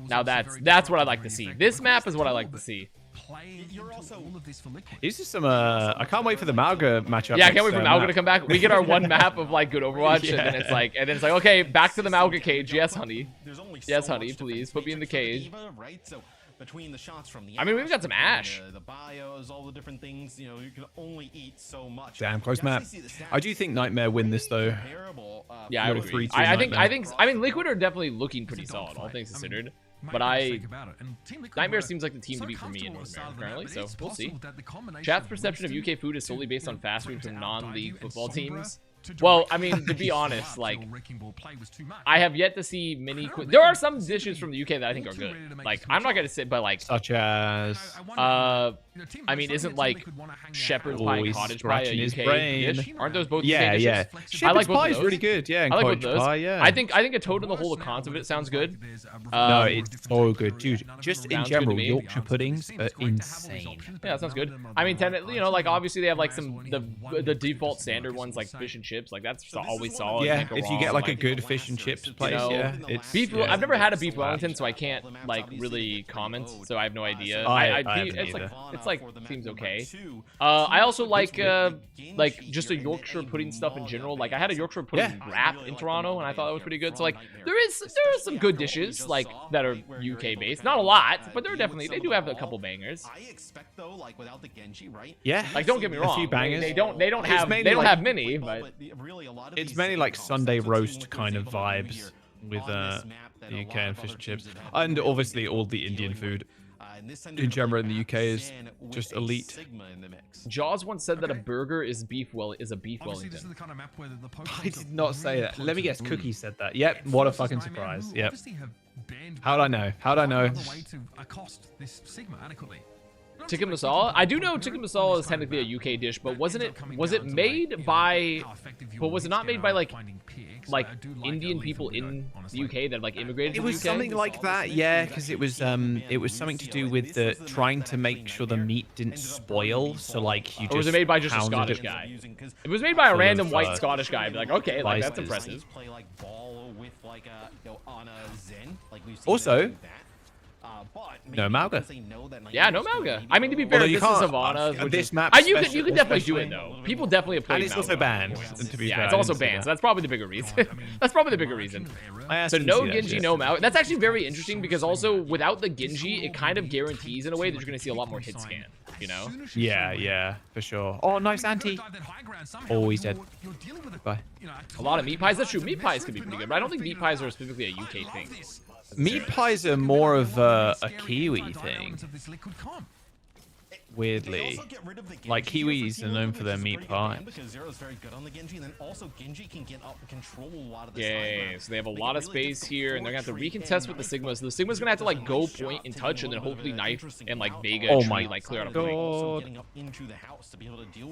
Now that's what I like to see. This map is what I like to see. Is this some? I can't wait for the Malga matchup. Yeah, I can't wait for next, Malga map. to come back. We get our one map of like good Overwatch, Yeah. and then it's like, okay, back to the Malga cage. Yes, honey. Yes, honey, please put me in the cage. Between the shots from the I mean, we've got some Ash. the bios, all the different things, you know, you can only eat so much. Damn close map. I do think Nightmare win this though. Yeah, I Got a would agree. 3-2 I think. I mean, Liquid are definitely looking pretty solid, all things considered. But Nightmare seems like the team to beat for me in North America currently, so we'll see. Chat's perception of UK food is solely based on fast food from non-league football teams. Well, I mean, to be honest, like, I have yet to see many. There are some dishes from the UK that I think are good. Like, I'm not gonna sit, but like, Such as I mean, isn't like shepherd's pie and Always cottage pie a scratching his UK brain. dish? Aren't those both yeah, the same yeah. dishes? I Shepherd's like both pie of is those. really good. Yeah, and I like both cottage of those. pie. Yeah. I think a toad in the hole, the concept of it sounds good. No, it's so good, dude. Just in Sounds good to general, me. Yorkshire puddings are insane. Yeah, that sounds good. I mean, you know, like obviously they have like some the default standard ones like fish and chips, like that's always solid. Yeah, can't go if you wrong. get like a good fish and chips place, know, yeah, it's beef. yeah, I've never had a beef it's Wellington, so I can't like really comment. So I have no idea. I haven't It's like seems okay. I also like just a Yorkshire pudding stuff in general. Like I had a Yorkshire pudding wrap in Toronto, and I thought that was pretty good. So like there are some good dishes like that are UK based. Not a lot, but they do have a couple bangers. I expect though, like without the Genji, right? Yeah, Like don't get me a wrong, few bangers. they don't It's have mainly like- have many, but really a lot of it's these mainly like concepts Sunday of the roast team kind of looking for vibes here with on this map that a the lot UK and of fish other and chips, teams have and been obviously all the dealing Indian with. food. Ninja in the UK is just elite. Sigma in the mix. Jaws once said that a burger is a beef Obviously, this is Wellington. the kind of map where the I did not say that. Let me guess. Cookie said that. Yep. What a fucking surprise. Yep. How'd I know? How'd I know? To accost this Sigma adequately. Tikka masala? I do know tikka masala is technically a UK dish, but was it made by, but was it not made by like Indian people in the UK that like immigrated to It the UK? was something like that, yeah, because it was something to do with the trying to make sure the meat didn't spoil. So like you just. Or was it made by just a pounded Scottish it. guy? It was made by a Full random of, white Scottish guy. Be like, okay, like that's vices. impressive. Play like ball with like on a Zen. Like we've seen Also, them do that. But no maybe Malga. because they know that, like, Yeah, no most of the Malga. media I mean, to be will- fair, Although you this is can't- Havana. which this is- map you can definitely do it especially- though. People definitely have played And it's also Malga. banned. To be Yeah, fair, it's I also didn't see banned, that. so that's probably the bigger reason. That's probably the bigger reason. I asked So him to no see that Genji, shit. no Malga. That's actually very interesting because also without the Genji, it kind of guarantees in a way that you're going to see a lot more hit scan. You know? Yeah, for sure. Oh, nice anti. Oh, he's dead. Bye. A lot of meat pies. That's true. Meat pies could be pretty good, but I don't think meat pies are specifically a UK thing. Meat pies are more of a Kiwi thing. Weirdly. Like, Kiwis are known for their meat pie. Because Zero's very good on the Genji, and then also Genji can get up and control a lot of the Yeah, so they have a lot of space here, and they're gonna have to recontest with the Sigma. So the Sigma's gonna have to like go point and touch, and then hopefully knife and like Vega Oh tree, my like clear out a flank. God.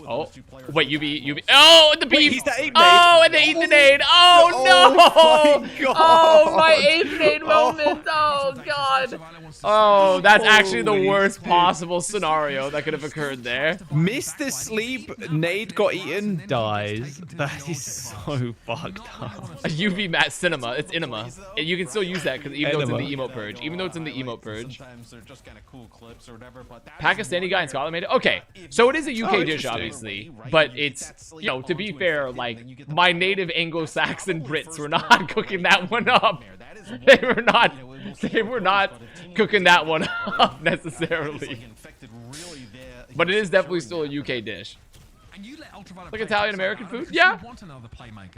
Oh, wait, UV. Oh, the beef. he's the ape Oh, nade. and they eat the nade. Oh Oh no. my God. Oh, my ape nade moment. Oh god. Oh, that's actually the Holy worst shit. possible scenario that could have occurred there. Missed the sleep, nade got eaten, dies. That is so fucked up. A UV mat cinema. It's enema. You can still use that because even though it's in the Enema. emote purge. Even though it's in the emote purge. Sometimes they're just kind of cool clips or whatever, but that Pakistani guy in Scotland made it. Okay, so it is a UK dish, interesting. obviously, but it's, you know, to be fair, like my native Anglo-Saxon Brits were not cooking that one up. They were not cooking that one up necessarily. But it is definitely still a UK dish. Like Italian American food? Yeah.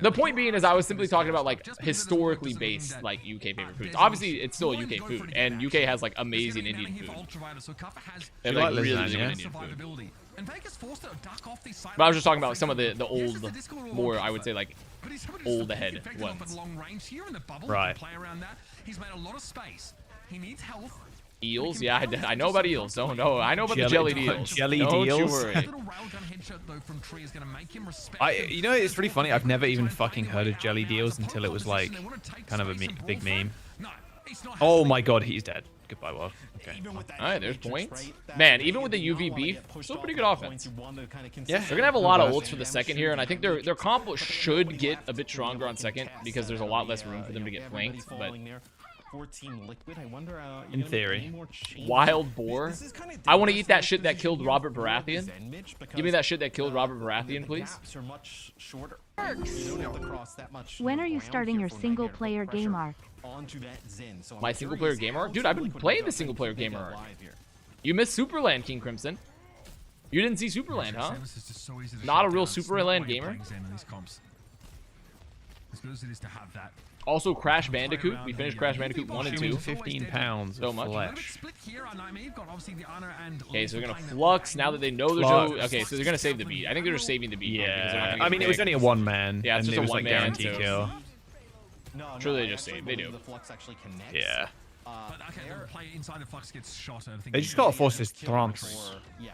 The point being is I was simply talking about like historically based like UK favorite foods. Obviously it's still a UK food, and UK has like amazing Indian food. They have like like really lasagna? good Indian food. But I was just talking about some of the old, more I would say like old ahead ones. Right. He's made a lot of space. He needs health. Eels? Yeah, I know about eels. Don't know. I know about the jellied eels. Jellied Don't you eels? worry. Little railgun headshot though from Tree is going to make him respect. You know, it's really funny. I've never even fucking heard of jelly deals until it was like kind of a big meme. No, it's not Oh my god, he's dead. Goodbye, world. Okay. Alright, there's points. Man, even with the UV beef, still pretty good offense. Yeah. They're gonna have a lot of ults for the second here, and I think their combo should get a bit stronger on second because there's a lot less room for them to get flanked. But 14 liquid. I wonder, In theory. Wild boar. I want to eat that shit that killed Robert Baratheon. Give me that shit that killed Robert Baratheon, please. When are you starting your single-player game arc? My single player game arc? Dude, I've been playing the single player game arc. You missed Superland, King Crimson. You didn't see Superland, huh? Not a real Superland gamer. As good as it is to have that. Also, Crash Bandicoot. We finished Crash Bandicoot 1 and 2. 15 pounds So of much. flesh. Okay, so they're gonna flux now that they know there's no. Okay, so they're gonna save the beat. I think they're just saving the beat. because they're not Yeah. gonna I get mean, it was picked. only a one man. Yeah, it's and just it a was like one-man, guaranteed so- kill. Sure they just save. They do. Yeah. But okay, the player inside the flux gets shot. I think They just gotta force his trance. Yeah.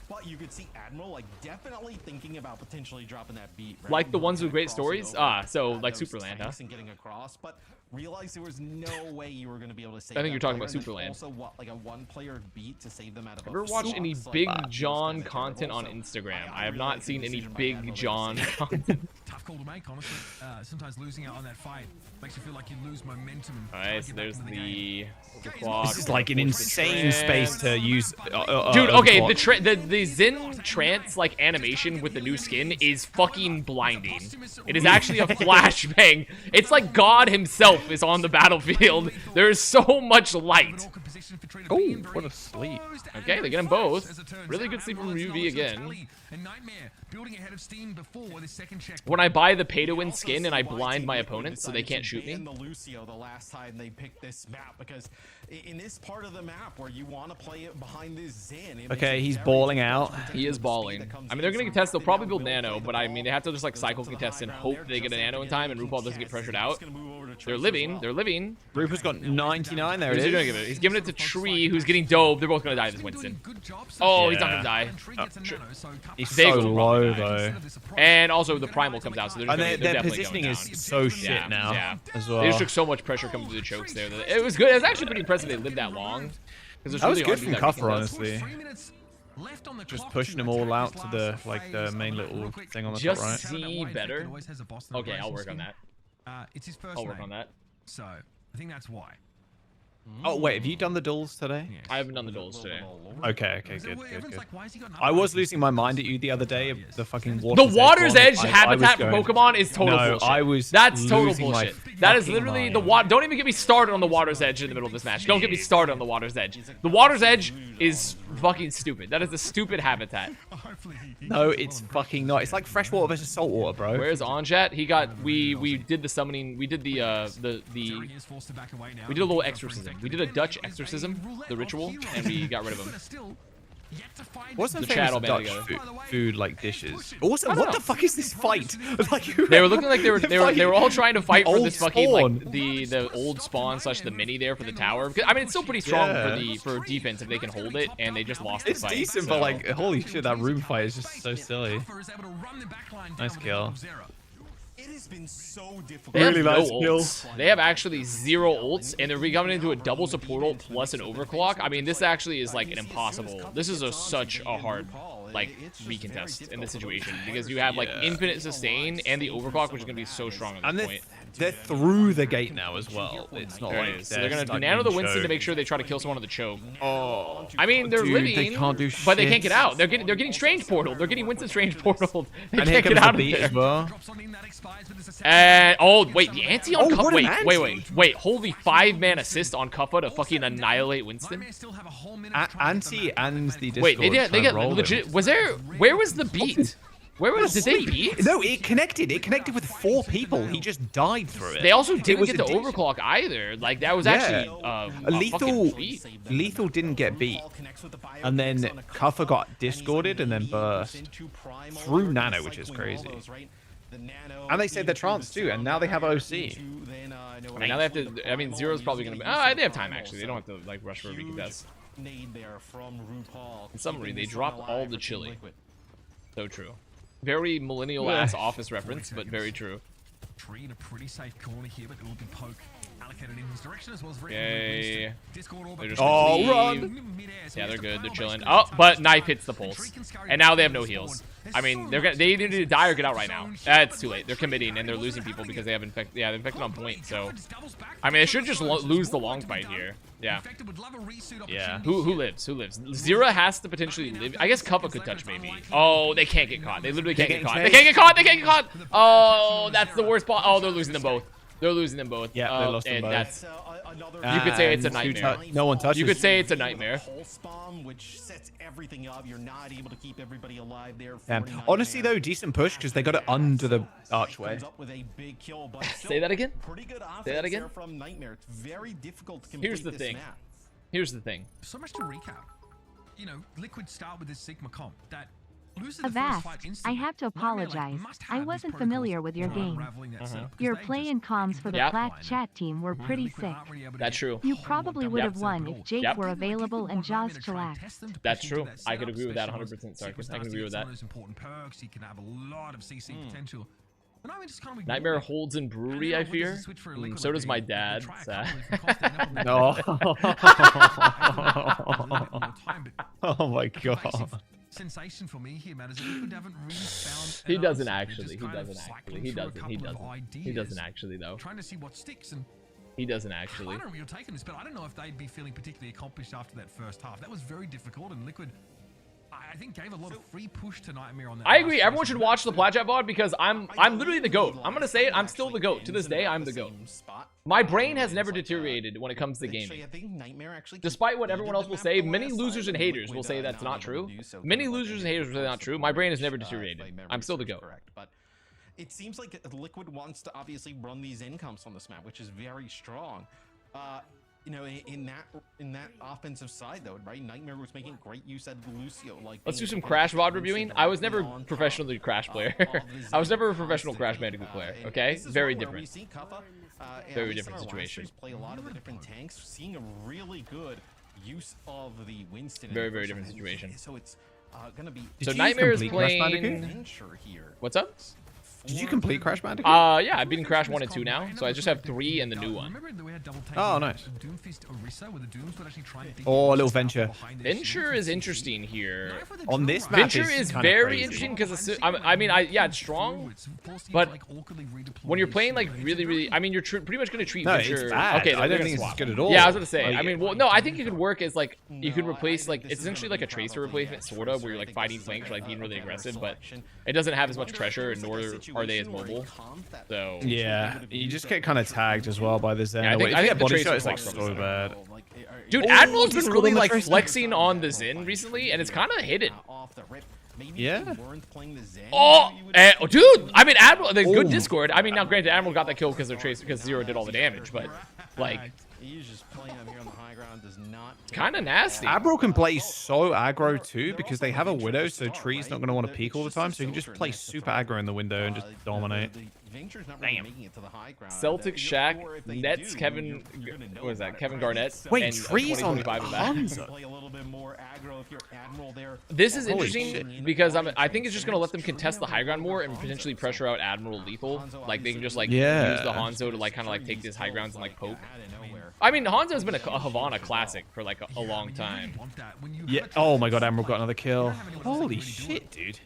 But you could see Admiral like definitely thinking about potentially dropping that beat. Right? Like the ones with great Crossing stories? over, Ah, so like those Superland, huh? tanks and getting across, but realized there was no way you were going to be able to save I think that you're talking player, about and then Superland. Also, what, like a one-player beat to save them out of Ever a watched any flux, like, Big that was John kinda content on terrible. So Instagram? I I have really not like the seen any decision by Big Admiral John there. content. tough call to make, honestly. Sometimes losing out on that fight makes you feel like you lose momentum. and Alright, can't so get back there's into game. the clock. This is like an insane space to use. Dude, okay, clock. the Zen trance like animation with the new skin is fucking blinding. It is actually a flashbang. It's like God himself is on the battlefield. There is so much light. position for Trina Oh, being what very a sleep. exposed Okay, and they get them fight, both. as it turns Really out. good sleep And from Rollins UV knowledge again. Kelly and Nightmare building ahead of steam before this second checkpoint. When I buy the pay-to-win Also skin see and I why blind Team my Liquid opponents so they decided can't to shoot me. ban the Lucio the last time they picked this map, because in this part of the map where you want to play it behind this Zen, it makes Okay, it he's very balling difficult out. to protect He is the speed balling. that comes I mean, they're in. gonna So contest. They'll they probably now build will play nano, the but I mean, they have to just like Goes cycle up to the contest high and ground hope there, they get just a have to nano in get time, and into RuPaul doesn't get contest. pressured He's out. gonna move over to They're Trace as living. well. They're living. Rupert got 99. There it Who's he gonna is. give it? He's giving it to Tree, who's getting dove. They're both gonna die this Winston. Oh, he's not gonna die. He's They so will low, probably though. And also the primal comes out, so they're, just And gonna, they're their definitely positioning going is down. so shit Yeah, now yeah. as They well. just took so much pressure coming through the chokes there. It was good. It was actually pretty impressive they lived that long. That was good from Cuffer, honestly. honestly. Just pushing them all out to the the main little thing on the top Just right. see better. Okay, I'll work on that. It's his first I'll work name. on that. So I think that's why. Oh wait, have you done the duels today? I haven't done the duels today. Okay, good, good. Why has he got an I was upgrade? losing my mind at you the other day. The fucking The Water's Water's Edge one. I habitat was for going- Pokemon is total No, bullshit. I was That's total losing my bullshit. That is fucking literally mind. the water. Don't even get me started on the Water's Edge in the middle of this match. Don't get me started on the Water's Edge. The Water's Edge is fucking stupid. That is a stupid habitat. No, it's fucking not. It's like freshwater versus saltwater, bro. Where's Onjat? He got we did the summoning. We did the we did a little exorcism. We did a Dutch exorcism, the ritual, and we got rid of him. What's the The famous chat all band Dutch together. food like dishes? Also, don't what know. the fuck is this fight? Like, They were looking like they were all trying to fight for old this fucking spawn. like the old spawn slash the mini there for the tower. Because, I mean, it's still pretty strong Yeah. for defense if they can hold it, and they just lost the It's fight. decent, so. but like, holy shit, that room fight is just so silly. Nice kill. It has been so difficult. They have Really no nice ults. They have actually 0 ults, and they're coming into a double support ult plus an overclock. I mean, this actually is like an impossible. This is such a hard like recontest in this situation because you have like infinite sustain and the overclock, which is gonna be so strong at And this they're, point. they're through the gate now as well. It's not There like it is. So they're gonna stuck nano the being Winston to choked. make sure they try to kill someone on the choke. Oh, I mean, they're dude, living, they can't do but they can't shit. get out. They're getting strange portal. They're getting Winston strange portal. They And here can't comes get out the of beat there. as well. And oh wait, the anti on Oh, Cuffa. what an Wait. Holy 5-man assist on Cuffa to fucking annihilate Winston. Anti and the Discord. Wait, they get rolled legit. him. Was there? Where was the beat? Where was? Did they beat? No, it connected. It connected with 4 people. He just died through it. They also didn't was get a the decent- overclock either. Like that was Yeah. actually a Lethal, fucking beat. Lethal didn't get beat, and then Cuffer got discorded and then burst through Nano, which is crazy. And they saved their trance too, and now they have OC. I mean, now they have to. I mean, Zero's probably gonna be. They have time actually. They don't have to like rush for a recontest. In summary, they drop all the chili. So true. Very millennial ass office reference, but very true. Tree in a pretty safe corner here, but it will be poke allocated in his direction as well as very Okay. Discord orb. They're just Oh, gonna leave. Yeah, they're good. They're chilling. Oh, but knife hits the pulse, and now they have no heals. I mean, they either need to die or get out right now. It's too late. They're committing and they're losing people because they have infected. Yeah, they're infected on point. So, I mean, they should just lose the long fight here. Yeah. Yeah. Who lives? Who lives? Zera has to potentially live. I guess Cuffa could touch maybe. Oh, they can't get caught. They literally can't get caught. They can't get caught. They can't get caught. Oh, that's the worst part. Oh, they're losing them both. They're losing them both. Yeah, they lost them and both. that's. You could say it's a And nightmare. no one touches. You could say it's a nightmare. Which sets everything up. You're not able to keep everybody alive there. Honestly, though, decent push because they got it under the archway. Say that again? Pretty good Say that offense again? there from Nightmare. It's very difficult to complete Here's the this thing. map. Here's the thing. So much to recap. You know, Liquid start with this Sigma comp that loses the first Avast, fight I instantly. have to Nightmare, like, apologize. must I have these wasn't protocols familiar with your for game. unraveling that setup, 'cause Your they play just and comms for the Yep. Black chat team were pretty sick. aren't really able to That's get true. You a whole probably lot would done have won at all. if Jake Yep. were Like, give them available 1 and Jaws minute, try and chillaxed. test them to That's push into true. that I could setup, agree with that especially 100%. Sorry, Sigma I can starts to agree get with some that. of those important perks. He can have a lot of CC potential. But I mean, just kind of ignore Nightmare it. holds in And brewery, then I what does fear. it switch for a Liquid So does team? my They dad. try a Sad. couple of cost and up a No. bit. A little bit more time, but Oh my the god. basic sensation for me here, Matt, is that Liquid haven't really found He an doesn't answer. They're actually. just He kind of doesn't actually. cycling He through a doesn't. He couple of doesn't. He ideas, doesn't actually though. trying to see what sticks. And He doesn't actually. I don't know your take on this, but I don't know if they'd be feeling particularly accomplished after that first half. That was very difficult, and Liquid, I think gave a lot of free push to Nightmare on that. I agree. Everyone should watch the Plat Chat VOD because I'm literally the GOAT. I'm gonna say it. I'm still the GOAT. To this day, I'm the GOAT. My brain has never deteriorated when it comes to gaming. Despite what everyone else will say, many losers and haters will say that's not true. Many losers and haters will say that's not true. My brain has never deteriorated. I'm still the GOAT. But it seems like Liquid wants to obviously run these incomes on this map, which is very strong. You know, in that offensive side though, right? Nightmare was making great use of Lucio. Like, let's do some Crash VOD reviewing. I was never a professionally Crash player. I was never a professional Crash Bandicoot player. Okay, very different. Very different situation. Play a lot of the different tanks, seeing a really good use of the Winston. Very, very different situation. So it's gonna be. So Nightmare is playing. What's up? Did you complete Crash Bandicoot? Yeah, I've been Crash 1 and 2 now, so I just have 3 and the new one. Oh, nice. Oh, a little Venture. Venture is interesting here. On this map, Venture is very interesting because I mean, yeah, it's strong, but when you're playing like really, I mean, you're pretty much gonna treat Venture. It's bad. Okay, I don't think it's good at all. Yeah, I was gonna say. I mean, well, no, I think it could work as like you could replace like it's essentially like a tracer replacement, sort of, where you're like fighting flanks or like being really aggressive, but it doesn't have as much pressure, nor are they as mobile. So yeah, you just get kind of tagged as well by the Zen. Yeah, I think body shot is like Tracer so bad. Dude, Admiral's been really like flexing on the Zen recently, and it's kind of hidden. Yeah. Oh, dude! I mean, Admiral, the good Discord. I mean, now granted, Admiral got that kill because Zero did all the damage, but like, He's just playing up here on the high ground. Does not. kind of nasty. Admiral can play so aggro too because they have a Widow, so Tree's not going to want to peek all the time, so you can just play super aggro in the window and just dominate. Damn. Celtic Shaq, Nets, Kevin, what is that? Kevin Garnett. Wait, and Tree's on 2025 of that. Hanzo. This is Holy interesting shit. because I think it's just gonna let them contest the high ground more and potentially pressure out Admiral lethal. Like they can just like use the Hanzo to like kind of like take these high grounds and like poke. I mean, Hanzo has been a Havana classic for like a long time. Yeah. Oh my God, Admiral got another kill. Holy shit, dude.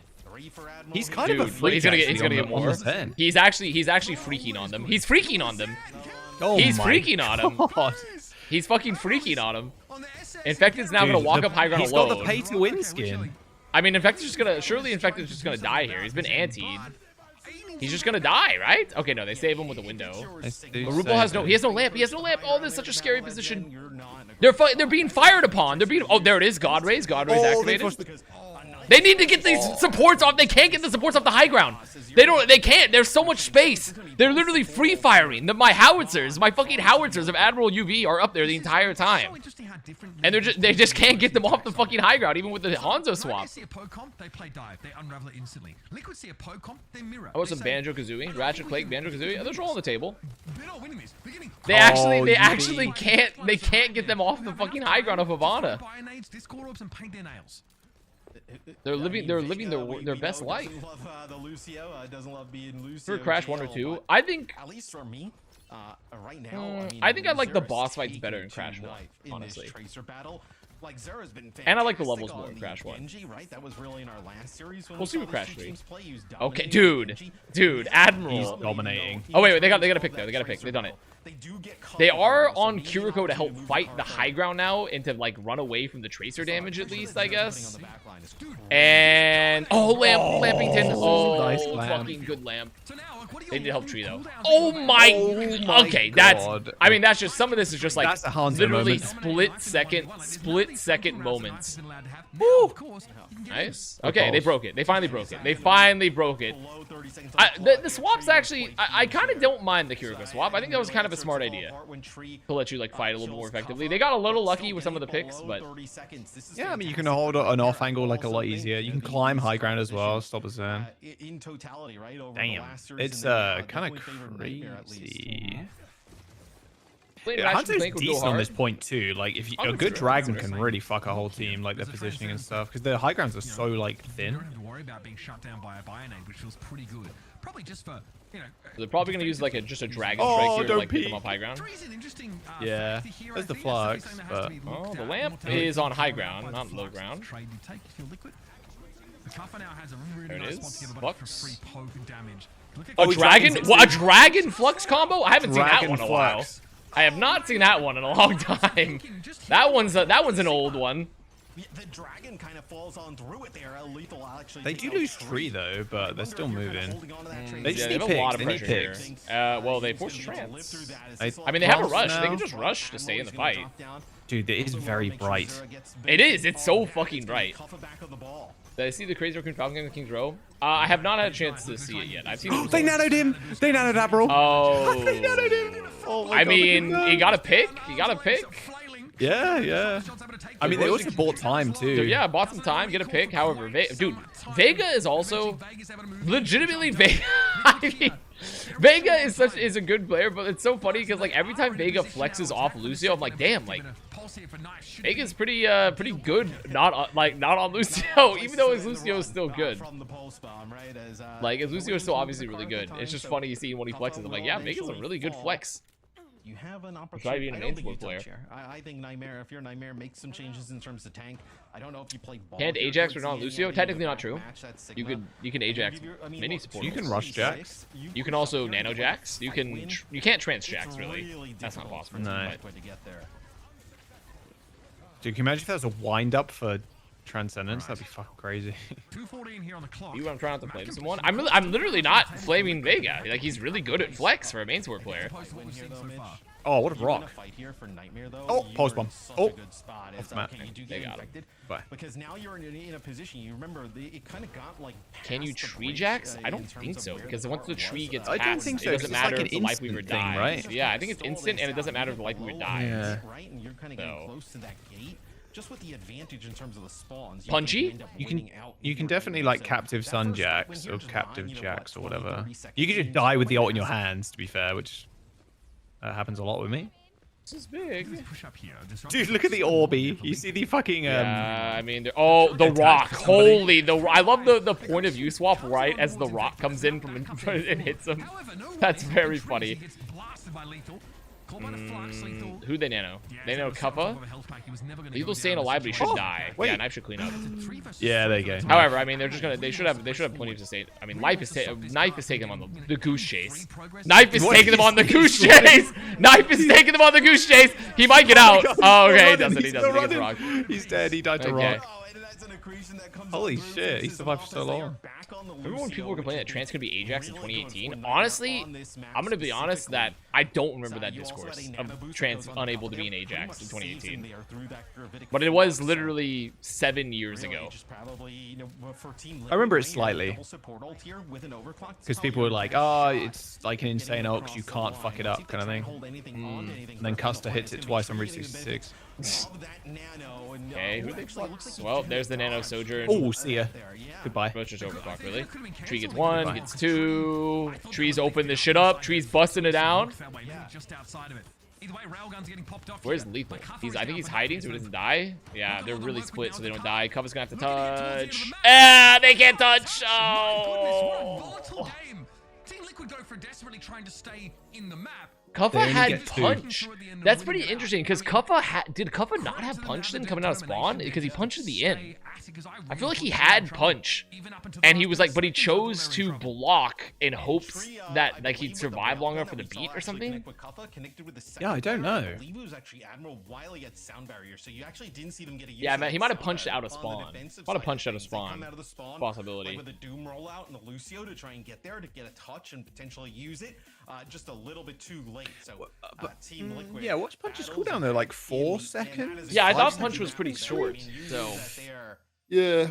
He's kind of a freak. He's gonna get on more. the He's actually freaking on them. He's freaking on them. Oh He's my freaking on him. God. He's fucking freaking on him. Infected's now gonna walk up high ground He's alone. got the pay to win skin. I mean, Infected's just gonna Infected's just gonna die here. He's been antied. He's just gonna die, right? Okay, no, they save him with a window. Rupal has no lamp. He has no lamp. Oh, this is such a scary position. They're being fired upon. Oh, there it is. God Rays activated. They need to get these supports off. They can't get the supports off the high ground. They can't. There's so much space. They're literally free firing. My howitzers, my fucking howitzers of Admiral UV are up there the entire time. And they just can't get them off the fucking high ground, even with the Hanzo swap. I want some Banjo Kazooie, Ratchet Clank, Banjo Kazooie. Those are all on the table. They actually can't get them off the fucking high ground of Havana. They're living their best life. For Crash 1 or 2, I think. At least for me, right now. I think I like the boss fights better in Crash 1, honestly. Like Zera's been and I like the levels more in Crash 1. Genji, right? That was really in our last series. We'll see with Crash 3. Okay, dude, Admiral. He's dominating. Oh wait, they got a pick though. They got a pick. They've done it. They are on Kiriko to help fight the high ground now and to like run away from the tracer damage at least, I guess. And Lampington. Oh, nice fucking good lamp. They did help Tree though. Oh my okay, God. I mean that's just some of this is just like That's a Hanzo literally moment. split second moments. Woo! Nice. Okay, they broke it. They finally broke it. The swaps actually, I kind of don't mind the Kiriko swap. I think that was kind of a smart idea to let you like fight a little more effectively. They got a little lucky with some of the picks, but Yeah, I mean, you can hold an off angle like a lot easier. You can climb high ground as well. Stop us then. In totality, right? Damn, it's kind of crazy. Yeah, Hanzo's decent on this point too. Like, if a good dragon can really fuck a whole team, like their positioning and stuff, because the high grounds are so like thin. You don't have to worry about being shut down by a Bionade, which feels pretty good. Probably just for they're probably gonna use like just a dragon strike here to don't like get them up high ground. Yeah, there's the flux, but the lamp is on high ground, not low ground. There it is. Flux. A dragon? What, a dragon flux combo? I haven't seen that one in a while. I have not seen that one in a long time. That one's an old one. The dragon kind of falls on through it there. Lethal actually. They do lose tree though, but they're still moving. They just Yeah, they need have a lot picks. of They need pressure picks. here. Well, they forced trance. I mean, they have a Pulse rush. They now. can just rush to stay in the fight. Dude, it is very bright. It is. It's so fucking bright. Did I see the Crazy Raccoon Falcon in the King's Row? I have not had a chance to see it yet. I've seen it They before. nanoed him. They nanoed that, bro. Oh. They nanoed him. Oh my I God, mean, look at he that. got a pick. He got a pick. Yeah, yeah. I mean, they also bought time too. Dude, yeah, bought some time, get a pick. However, dude, Vega is also legitimately Vega. I mean, Vega is a good player, but it's so funny because like every time Vega flexes off Lucio, I'm like, damn, like Vega's pretty good. Not on Lucio, even though his Lucio is still good. Like his Lucio is still obviously really good. It's just funny seeing when he flexes. I'm like, yeah, Vega's a really good flex. You have an Try opportunity. being an I don't think Aimsport you player. touch here. I think Nightmare, if you're Nightmare, make some changes in terms of tank. I don't know if you play ball. Can't here Ajax towards or not the Lucio? end, Technically you not true. match that Sigma. You can Ajax I mean, mini look, support. You can rush Jax. You can also nano Jax. You can't trans Jax really. That's not possible. No. to get there. Dude, can you imagine if there was a wind up for Transcendence? That'd be fucking crazy. 2:14 here on the clock. I'm trying not to flame someone. I'm literally not flaming Vega. Like he's really good at flex for a main support player. Win here, though, Mitch. Oh, what a You win rock. fight here for Nightmare, though, Oh, you pause are bomb. in such Oh. a good spot. Off It's the mat. okay, you do They get got him. infected, Bye. because now you're in a position. You remember, it kind of got like. Can you past the tree break, Jax? I in don't terms think of so where because once the car tree was. gets I don't passed, think so, it 'cause doesn't it's like matter an if the life weaver instant thing, dies. right? Yeah, I think it's instant and it doesn't matter if the life weaver dies. Yeah. Right, and you're kind of getting So. close to that gate. Just with the advantage in terms of the spawns. Punchy? end up You can winning out you can here. definitely like So captive that Sun first win Jax here or just captive fine, you know, Jax or 20, whatever. 30 seconds You could just into die it, with the but ult in your that's- hands, to be fair, which happens a lot with me. This is big. Push up here. Dude, look at the Orbi. You see the fucking Yeah, I mean, oh, the rock. Holy, I love the point of view swap right as the rock comes in from and hits him. That's very funny. Who they nano? They nano Cuffa? Lethal's staying alive, but he should die. wait. Yeah, Knife should clean up. Yeah, there you go. However, I mean, they should have plenty of sustain. I mean, Knife is taking them on the goose chase. Knife is taking them on the goose chase. Knife is taking them on the goose chase. He might get out. Oh, okay, he doesn't. He doesn't. He gets rocked. He's dead. He died to Okay. rock. Oh, and that's an accretion that comes Holy up through shit, he since survived for as so they are long. back on the Remember when people Lucio, were complaining that which trans could be Ajax in really good 2018? for Nightmare Honestly, on this map I'm gonna be honest that I don't remember that You also had a discourse nano of boost trans that goes on unable top to of be an there, pretty Ajax in much saves him 2018. there through that gravitic But it was flux, so literally 7 years really ago. just probably, you know, for Team I remember it Liquid, slightly. double support ult here with an overclock, it's Because probably people were your like, best oh, shot. it's like an insane Getting ult because you across the can't fuck it line. up See if kind of they thing. can hold anything onto anything And then for Custer the hits point. it twice on It's Route gonna be 66. of that nano, and, Okay, who they actually, it looks flux? like Well, he there's the can nano dodge. sojourn. Oh, see ya. There, yeah. Goodbye. Roach overclock, really. Tree gets Goodbye. one, gets two. Trees open this shit up. Trees busting it down. Just outside of it. Either way, railguns getting popped off Where's here. Lethal? But I think he's hiding so he doesn't die. Yeah, they're really split so they don't die. Cover's gonna have to We're getting towards the end of touch. the match. Ah, they can't touch. My goodness, what a Oh. volatile game. Team Liquid go for desperately trying to stay in the map. Cuffa only had get two. punch. That's pretty interesting because did Cuffa not have punch then coming out of spawn? Because he punched at the end. I feel like he had punch. And he was like, but he chose to block in hopes that like he'd survive long enough for the beat or something. Yeah, I don't know. I believe it was actually Admiral Wiley at sound barrier, so you actually didn't see them get a use Yeah, of man, that he might have sound punched barrier out of on the spawn. defensive Might have side punched of out of things. They come spawn. out of the spawn, Possibility. like with a Doom rollout and the Lucio to try and get there to get a touch and potentially use it. Just a little bit too late. So Team Liquid. Yeah, what's Punch's battles cooldown though? Like in 4 the- and that seconds? is Yeah, I thought five punch seconds was pretty back. short, I mean, use so- that there. Yeah.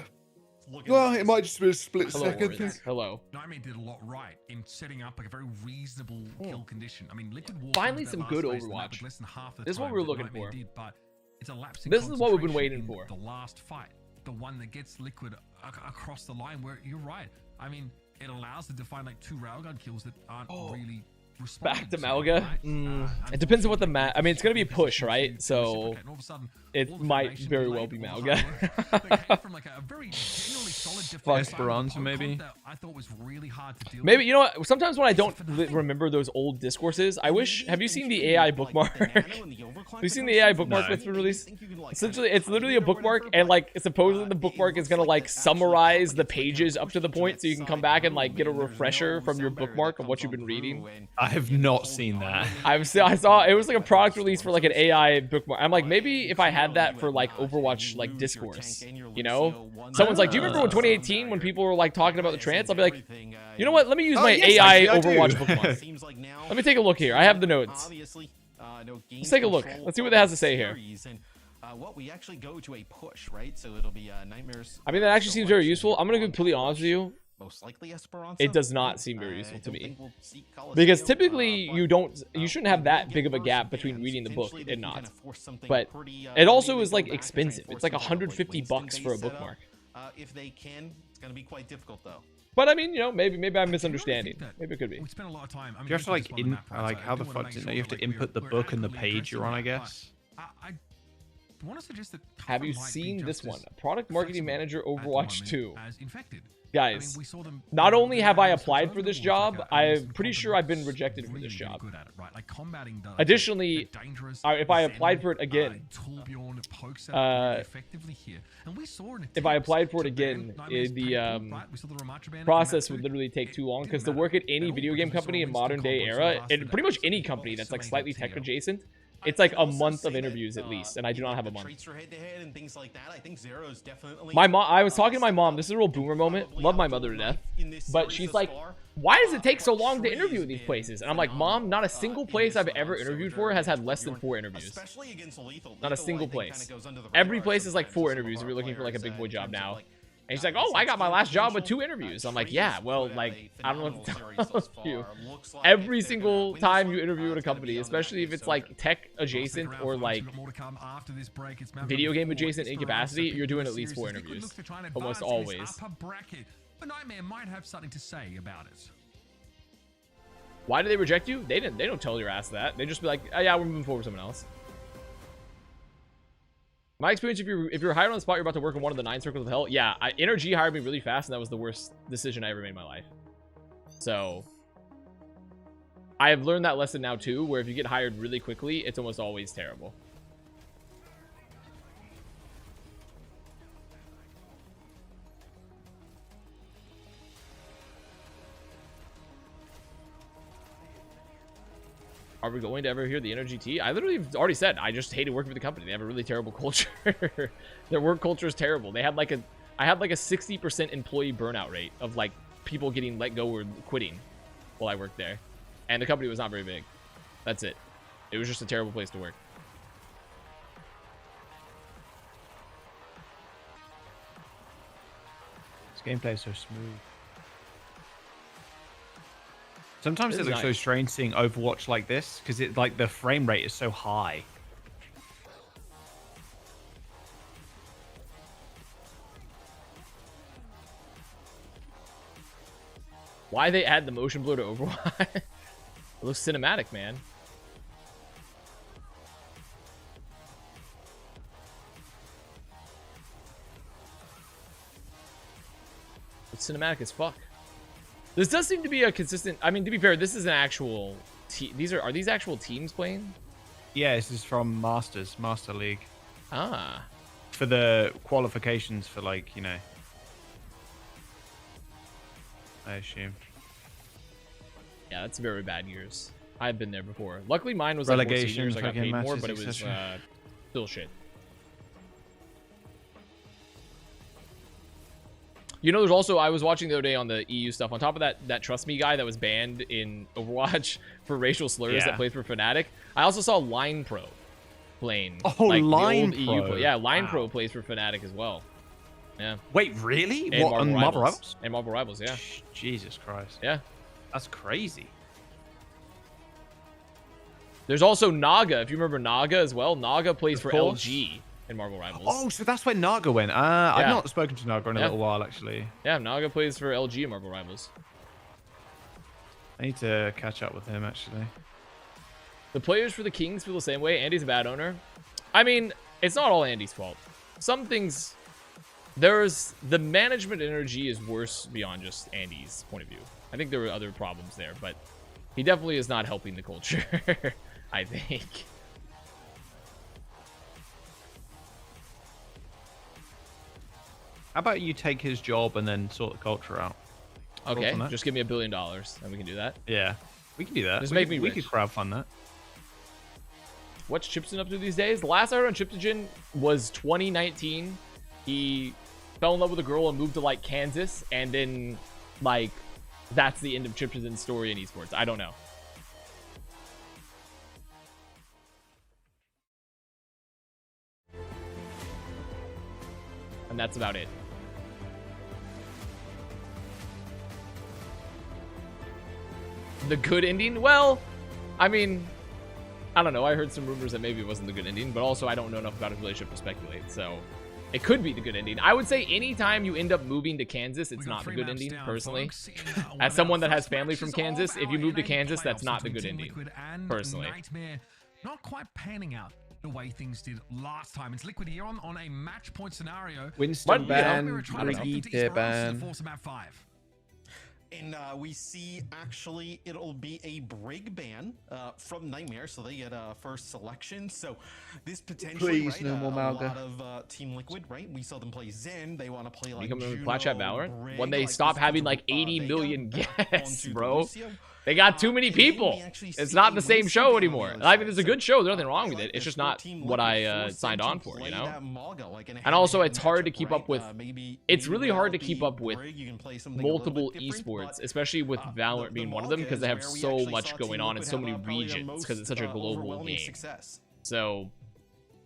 Looking Well, like it might just be a split Hello, second Warriors. thing. Hello. Nightmare did a lot right in setting up like a very reasonable kill condition. I mean, Liquid walked Finally into that some last good phase of the map Overwatch. with less than half the This is what time we were that looking Nightmare for. Did, but it's a lapse in This is what we've been concentration waiting in for. The last fight, the one that gets Liquid across the line. Where you're right. I mean, it allows them to find like 2 railgun kills that aren't really. Back to Malga. It depends on what the I mean, it's gonna be a push, right? So it might very well be Malga. Esperanza, maybe? Maybe, you know what? Sometimes when I don't remember those old discourses, I wish. Have you seen the AI bookmark? Have you seen the AI bookmark No. that's been released? Essentially, it's literally a bookmark, and like supposedly the bookmark is gonna like summarize the pages up to the point, so you can come back and like get a refresher from your bookmark of what you've been reading. I have not seen that. I saw it was like a product release for like an AI bookmark. I'm like, maybe if I had that for like Overwatch like discourse, you know, someone's like, do you remember when 2018 when people were like talking about the trance? I'll be like, you know what? Let me use my yes, AI actually, I Overwatch do. bookmark. Let me take a look here. I have the notes. Let's take a look. Let's see what it has to say here. What we actually go to a push, right? So it'll be Nightmares. I mean, that actually seems very useful. I'm gonna be completely honest with you. Most likely Esperanza. It does not seem very useful to I don't me. think we'll see Coliseum, Because typically but, you shouldn't have that big of a gap between reading the book and not. But it also is like expensive. It's like 150 bucks for a bookmark. If they can, it's gonna be quite difficult though. But I mean, you know, maybe I'm misunderstanding. Maybe it could be. We spent a lot of time. I mean, You have to like on that part, like so how I the do wanna fuck make do you sure know? You have to like input the we're book and the adequately page you're on, I addressing guess. that, but I want to suggest that Have you Cover might be seen just this one? as Product Marketing flexible Manager at the Overwatch moment 2. as infected. Guys, I mean, we saw them, not only have I they switched applied over for to this Warcraft, job, and there's I'm some pretty sure I've been combatants rejected for really, this really job. good at it, right? Like combating the, Additionally, the dangerous if I Zen, applied for it again, Torbjorn pokes at it really effectively here. And we saw an if I attempt applied for it to ban again, Nightmare's the Paintball, right? We saw the Remacha ban in process map would two. literally take too long It because to didn't work at matter any at all video game because we saw company in Winston modern day combos era, that lasted and pretty much any absolutely company that's like awesome slightly in tech TO. adjacent, it's like a month of interviews at least, and I do not have a month. Traits for head-to-head and things like that. I think Zero's definitely. My mom, I was talking to my mom. This is a real boomer moment. Love my mother to death, but she's like, "Why does it take so long to interview at these places?" And I'm like, "Mom, not a single place I've ever interviewed for has had less than 4 interviews. Especially against Lethal. Not a single place. Every place is like 4 interviews if you're looking for like a big boy job now." And she's like, "Oh, I got my last job with 2 interviews." I'm like, "Yeah, well, like, I don't know what to tell you. Every single time you interview at a company, especially if it's like tech adjacent or like video game adjacent in capacity, you're doing at least 4 interviews. Almost always. But Nightmare might have something to say about it. Why did they reject you? They don't tell your ass that. They just be like, "Oh, yeah, we're moving forward with someone else." My experience, if you're hired on the spot, you're about to work in one of the 9 circles of hell. Yeah, Energy hired me really fast, and that was the worst decision I ever made in my life. So I have learned that lesson now too, where if you get hired really quickly, it's almost always terrible. Are we going to ever hear the Energy Tea? I literally already said I just hated working for the company. They have a really terrible culture. Their work culture is terrible. They had like I had like a 60% employee burnout rate of like people getting let go or quitting while I worked there. And the company was not very big. That's it. It was just a terrible place to work. This gameplay is so smooth. Sometimes This it is looks so nice. strange seeing Overwatch like this because it like the frame rate is so high. Why they add the motion blur to Overwatch? It looks cinematic, man. It's cinematic as fuck. This does seem to be a consistent. I mean, to be fair, this is an actual. Are these actual teams playing? Yeah, this is from Master League Ah, for the qualifications for like, you know, I assume. yeah, that's very bad years. I've been there before. Luckily, mine was like Relegation, years. I got fucking paid more, matches, but it was etc. still shit. You know, there's also, I was watching the other day on the EU stuff, on top of that Trust Me guy that was banned in Overwatch for racial slurs Yeah. that plays for Fnatic. I also saw Line Pro playing. Oh, like, the Line old Pro. play. Yeah, Line Wow. Pro plays for Fnatic as well. Yeah. Wait, really? And What, on Marvel Rivals? And Marvel Rivals, yeah. Jesus Christ. Yeah. That's crazy. There's also Naga, if you remember Naga as well. Naga plays for course. LG in Marvel Rivals. Oh, so that's where Naga went. I've Yeah. not spoken to Naga in a Yeah. little while, actually. Yeah, Naga plays for LG in Marvel Rivals. I need to catch up with him, actually. The players for the Kings feel the same way. Andy's a bad owner. I mean, it's not all Andy's fault. Some things... There's... The management energy is worse beyond just Andy's point of view. I think there were other problems there, but he definitely is not helping the culture, I think. How about you take his job and then sort the culture out? Thoughts Okay, on that? just give me $1 billion, and we can do that. Yeah. We can do that. Just make me we rich. could crowdfund that. What's Chipson up to these days? The last I heard on Chiptogen was 2019. He fell in love with a girl and moved to like Kansas, and then like that's the end of Chiptogen's story in esports. I don't know. And that's about it. The good ending? Well, I mean, I don't know. I heard some rumors that maybe it wasn't the good ending, but also I don't know enough about his relationship to speculate. So it could be the good ending. I would say anytime you end up moving to Kansas, it's not the good ending, personally. As someone that has family from Kansas, if you move to Kansas, that's not the good ending, personally. Not quite panning out the way things did last time. It's Liquid here on a match point scenario. Winston ban, I don't know. Riggy tier ban. And we see, actually, it'll be a Brig ban from Nightmare, so they get first selection. So this potentially, Please, right, no more a Malga. lot of Team Liquid, right? We saw them play Zen. They want to play like Become Juno, Flat Chat Valorant Brig, when they like stop this having to, like 80 Vega million back guests, onto bro. Lucio. They got too many And then we people. actually It's see not the a same Winston show ban on anymore. the other I mean, there's a side. good show. There's nothing So, wrong I with like it. It's this just for not Team what Liquid, I force signed them on to for, play you know? that Malga, like in a And also, hand-to-hand it's hard to matchup, keep right? up with. Maybe It's really well hard to be keep up with Brig, you can play something a little bit multiple different, esports, but, especially with Valorant the being one of them, Malga because they is have where we so actually much saw going Team on in Liquid so have, many probably the regions, because it's such a most, global overwhelming game. success. So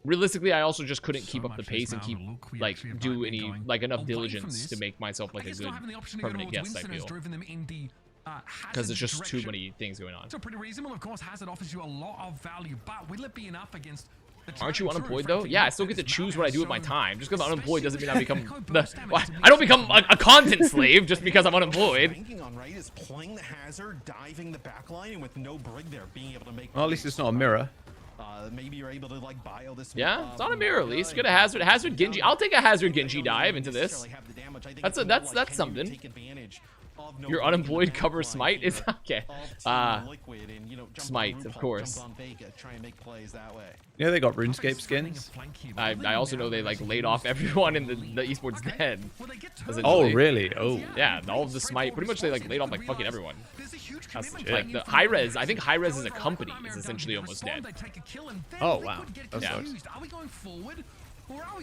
realistically, I also just couldn't keep So up the much pace is and now keep the look we like actually have do right any going like enough away from diligence to this. make myself like I a guess good not having the option to go permanent towards guest. I Winston has feel driven them in the because it's Hazard just too direction. many things going on. So pretty reasonable. Of course, Hazard offers you a lot of value, but will it be enough against the Aren't you tried and unemployed true though? frankly, Yeah, I what still get to this choose Malga what I has do with my shown, time. Just because I'm unemployed doesn't mean I become especially I don't become a content slave just because I'm unemployed. Banking on, right, is playing the Hazard, diving the backline, and with no Brig there, being able to make. Well, at least it's not a mirror. Maybe you're able to like bio this. Yeah, it's on a mirror at least. Get a Hazard Genji. I'll take a Hazard Genji dive into this. That's something. Your unemployed cover Smite is okay. Smite, of course. Yeah, they got RuneScape skins. I also know they like laid off everyone in the esports den. Oh, essentially. really? Oh. Yeah, all of the Smite. Pretty much they like laid off like fucking everyone. That's like the high res. I think high res as a company is essentially almost dead. Oh, wow. That Yeah. sucks.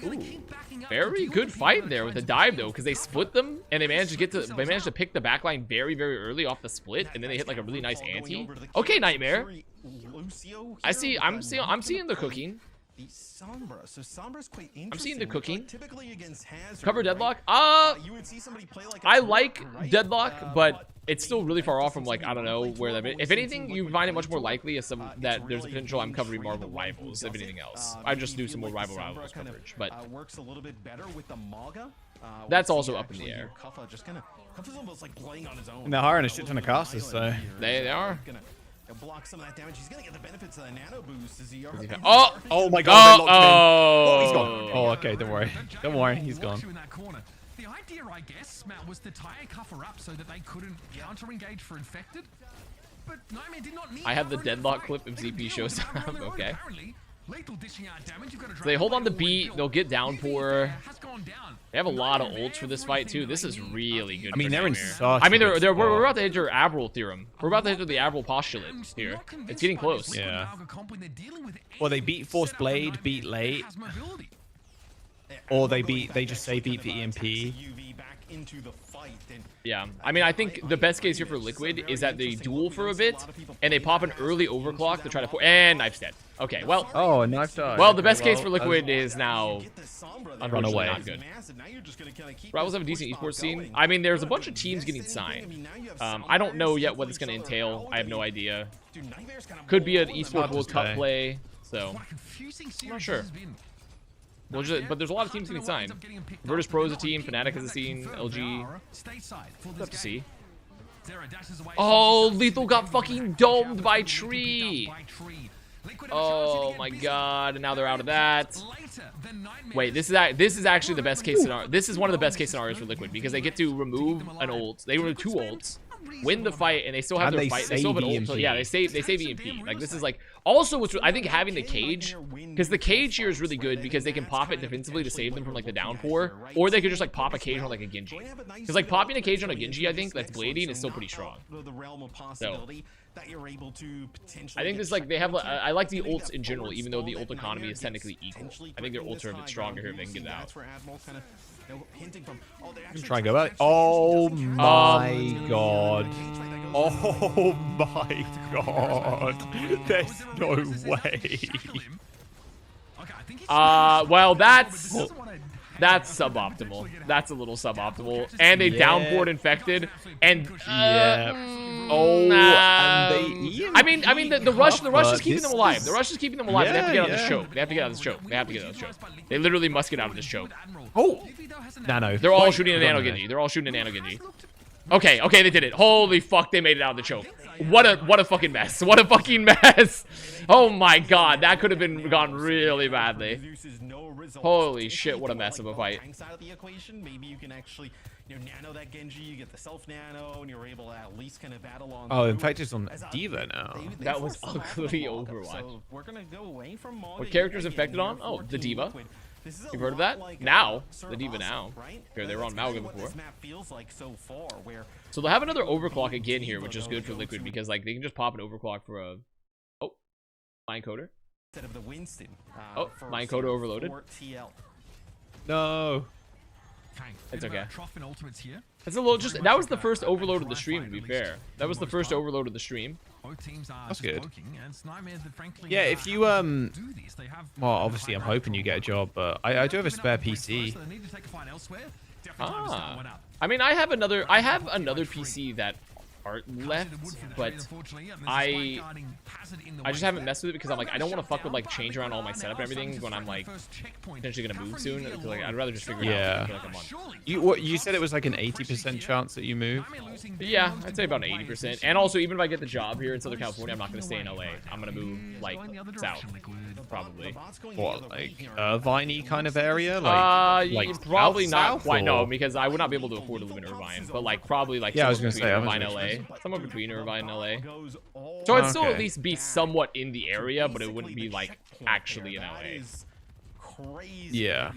Ooh, very good fight there with the dive though, because they split them and they managed to pick the backline very early off the split, and then they hit like a really nice anti. Okay, Nightmare. I'm seeing the cooking. The Sombra. So Sombra's quite interesting. I'm seeing the cooking. Typically against Hazard, Cover right? Deadlock. You would see somebody play like I a like Turk, right? Deadlock, but it's still really far off from like I don't know where that. If anything, you find it much more likely as some that there's a potential I'm covering Marvel Rivals. If anything else, I just do some more Rival Rivals coverage, but works a little bit better with the Malga. that's also up in the air. Kuffa just Kuffa's almost like playing on his own. And they're hiring a shit ton of casters, so. They are. Gonna block some of that damage. He's gonna get the benefits of the nano boost as he already. Oh! Oh my god, they locked him in. Oh! He's gone. Oh, okay, don't worry. Don't worry, he's gone. The idea, I guess, Matt, was to tie a Kuffer up so that they couldn't counter-engage for infected. But Nightmare did not need I have the cover in Deadlock fight. clip if They could ZP deal shows with that up. on their own, Okay. apparently. Lethal dishing out damage. You've got to So they hold on the beat. They'll get down for. has gone down. They have a lot of ults for this fight too. This is really good. I mean, for they're in Nightmare. such I mean, a good we're spot. about to enter Avril theorem. We're about to enter the Avril postulate here. It's getting close. Yeah. Well, they beat Force Blade, beat late. Or they just say beat for EMP. UV back into the fight. And Yeah, I mean, I think the best case here for Liquid is that they duel for a bit, and they pop an early overclock to try to and knife's dead. Okay, well, Oh, a knife dive. well, the best Okay, case for Liquid is now get the Sombra there. unfortunately away. not good. Massive. Now you're just gonna kinda keep Rivals this have a decent push esports spot scene. going. I mean, there's a You bunch don't of teams invest getting anything. signed. I mean, now you have I don't Sombra know yet still what it's each going to other entail. out. I have no idea. Dude, Nightmare's kinda Could be an balling esports them World out. Cup today. play, so I'm not sure. We'll just, but there's a lot of teams getting signed. Virtus Pro is a team, Fnatic is a team, LG. We'll have to see. Oh, Lethal got fucking domed by Tree. Oh my god, and now they're out of that. Wait, this is actually the best case scenario. This is one of the best case scenarios for Liquid because they get to remove an ult. They remove 2 ults, win the fight, and they still have And their they fight. They still have an save ult. So EMP. yeah, they save EMP. Like this is like also what's I think having the cage because the cage here is really good because they can pop it defensively to save them from like the downpour, or they could just like pop a cage on like a Genji. Because like popping a cage on a Genji, I think that's blading is still pretty strong. The realm of possibility. that you're able to potentially. I think get this like they have. checkpoints I like the getting ults that in general, forward even though the stall ult that economy Nightmare is technically gets equal. potentially I think their gripping ults are a this bit high stronger here ground. if they can get it out. That's where Admiral kind of, hinting from. Oh, they actually Try and go tried back. to Oh catch him. my god. Oh Oh my god. There's no way. Well, that's suboptimal. That's a little suboptimal. And they downboard infected. And Oh, and they I mean, the rush is keeping them alive. This The rush is keeping them alive. They have to get out of this yeah. choke. They have to get out of this choke. They have to get out of this choke. They literally must get out of this choke. Oh, Nano. They're all Wait, shooting a hold Nano on a minute. Genji. They're all shooting a Nano Genji. Okay, they did it. Holy fuck, they made it out of the choke. What a fucking mess. What a fucking mess. Oh my god, that could have been gone really badly. Holy shit, what a mess of a fight. Maybe you can actually, nano that Genji, you get the self nano, and you're able to at least kind of battle on. Oh, in fact, it's on Diva now. That was ugly Overwatch. So we're gonna go away from What character's infected on? Oh, the Diva. You've heard of that? Now, the Diva now. Okay, they were on Malga before. So they'll have another overclock again here, which is good for Liquid because like they can just pop an overclock for a line coder. Instead of the Winston. Line coder overloaded. No. It's okay. That's a little that was the first overload of the stream, to be fair. That was the first overload of the stream. That's good. Yeah, if you well, obviously I'm hoping you get a job, but I do have a spare PC. I mean, I have another PC that aren't left, but I just haven't messed with it because I'm like, I don't want to fuck with like change around all my setup and everything when I'm like potentially gonna move soon. Like, I'd rather just figure it out for like a month. You said it was like an 80% chance that you move? Yeah, I'd say about 80%. And also, even if I get the job here in Southern California, I'm not gonna stay in LA. I'm gonna move like south, probably. What, like Irvine-y kind of area? Like probably not quite. Or? No, because I would not be able to afford to live in Irvine. But like probably like I was gonna say Irvine, LA. Somewhere between Irvine and LA. So I'd still at least be somewhat in the area, but it wouldn't be like actually in LA. Yeah.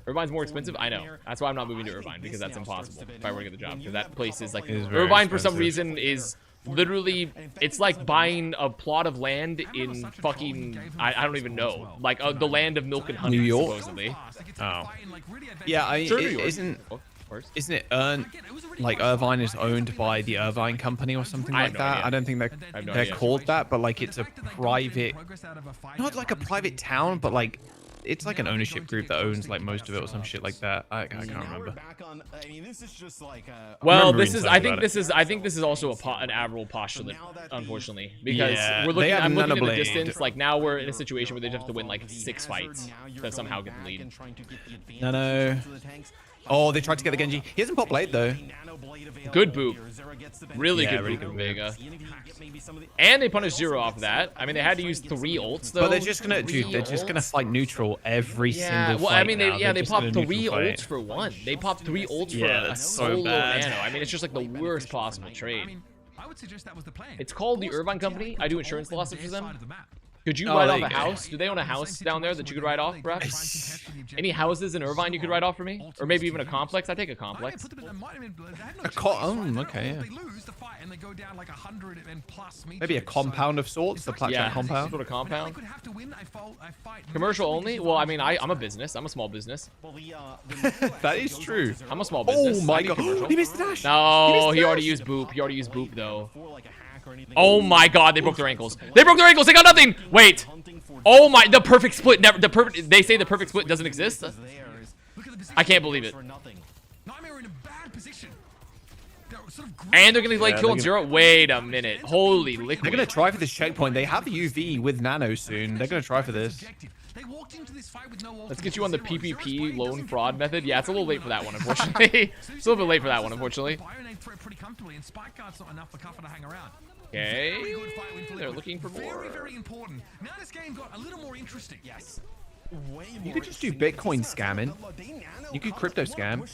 Irvine's more expensive? I know. That's why I'm not moving to Irvine, because that's impossible if I were to get the job. Because that place is like... Irvine, for some reason, is literally... It's like buying a plot of land in fucking... I don't even know. Like the land of milk and honey, New York? supposedly. Oh. Yeah, isn't it like Irvine is owned by the Irvine company or something like that? I don't think they're called that, but like it's a private, not like a private town, but like it's like an ownership group that owns like most of it or some shit like that. I can't remember. Well, I think this is also an admirable postulate, unfortunately, because I'm looking at the distance. Like now we're in a situation where they have to win like 6 fights to somehow get the lead. No. Oh, they tried to get the Genji. He hasn't popped Blade though. Good boop. Really good really boop good from Vega. And they punished Zero off that. I mean, they had to use 3 ults though. But they're just gonna fight neutral every single fight. I mean, they popped 3 ults for 1. They popped 3 ults for a solo nano. I mean, it's just like the worst possible trade. It's called the Irvine Company. I do insurance losses for them. Could you write off a house? Do they own a house down there that you could write off, perhaps? Any houses in Irvine you could write off for me? Or maybe even a complex? I'd take a complex. Okay, yeah. Maybe a compound of sorts, the Blackjack compound. Sort of compound. Commercial only? Well, I mean, I'm a business. I'm a small business. That is true. I'm a small business. Oh my god. He missed the dash. No, he already used boop. He already used boop, though. Oh my god, they broke their ankles. They broke their ankles. They got nothing. Wait. Oh my, the perfect split. They say the perfect split doesn't exist. I can't believe it. And they're gonna like kill on Zero. Wait a minute. Holy Liquid. They're gonna try for this checkpoint. They have UV with Nano soon. They're gonna try for this. Let's get you on the PPP loan fraud method. Yeah, it's a little late for that one, unfortunately. It's a little bit late for that one, unfortunately. Okay. They're looking for more. Very important. Now this game got a little more interesting. Yes. You could just do Bitcoin scamming. You could crypto scam.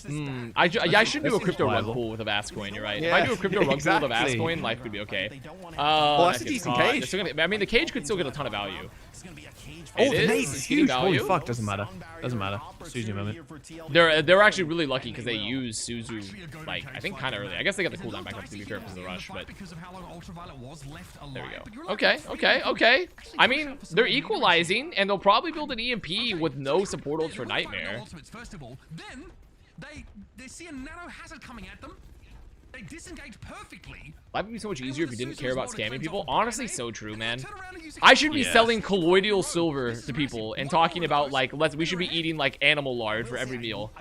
I should do a crypto rug pool with Avast coin. You're right. Yeah, if I do a crypto rug pool with exactly. Avast coin, life could be okay. Well, that's a decent cage. It's still gonna, I mean, the cage could still get a ton of value. Oh, It the is. maze is It's getting huge. Holy value. fuck, doesn't matter. Doesn't matter. Suzu moment. They're actually really lucky because they use Suzu, like, I think kind of early. I guess they got the cooldown back up to be fair because of the rush, but there we go. Okay. I mean, they're equalizing, and they'll probably build an EMP with no support ults for Nightmare. Then they see a nano hazard coming at them. They disengage perfectly. Life would be so much easier if you didn't care about scamming people. Honestly, so true, man. I should be selling colloidal silver to people and talking about, like, we should be eating, like, animal lard for every meal.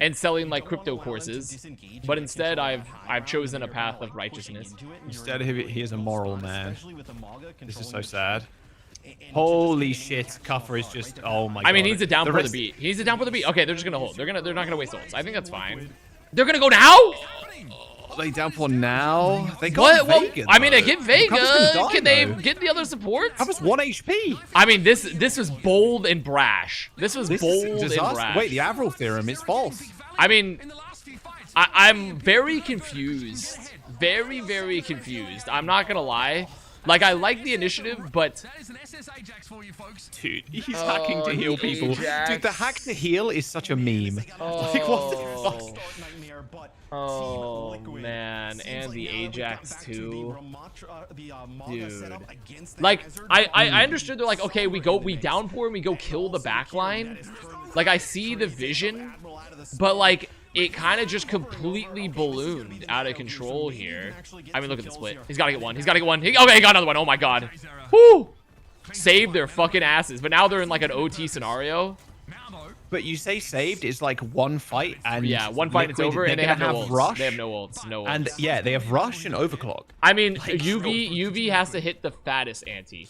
And selling, like, crypto courses. But instead, I've chosen a path of righteousness. Instead, he is a moral man. This is so sad. Holy shit, Cuffer is just, oh my god. I mean, he's a down for the beat. He's a down for the beat. Okay, they're just gonna hold. They're not gonna waste ults. I think that's fine. They're gonna go now? Are they down for now? They got Vega. I mean, they get Vega. Can they though. get the other supports? That was 1 HP. I mean, this was bold and brash. This was bold and brash. Wait, the Avril theorem is false. I mean, I'm very confused. Very, very confused. I'm not gonna lie. Like, I like the initiative, but... Dude, he's hacking to heal people. Dude, the hack to heal is such a meme. Like, what the fuck? Oh, man. And the Ajax, too. Dude. Like, I understood they're like, okay, we downpour and we go kill the backline. Like, I see the vision, but, like... It kind of just completely ballooned out of control here. I mean, look at the split. He's got to get one. Okay, he got another one. Oh, my God. Woo! Saved their fucking asses. But now they're in, like, an OT scenario. But you say saved is like one fight and yeah, one fight it's over and they have no ults. Rush. They have no ults. And yeah, they have rush and overclock. I mean, UV has to hit the fattest ante.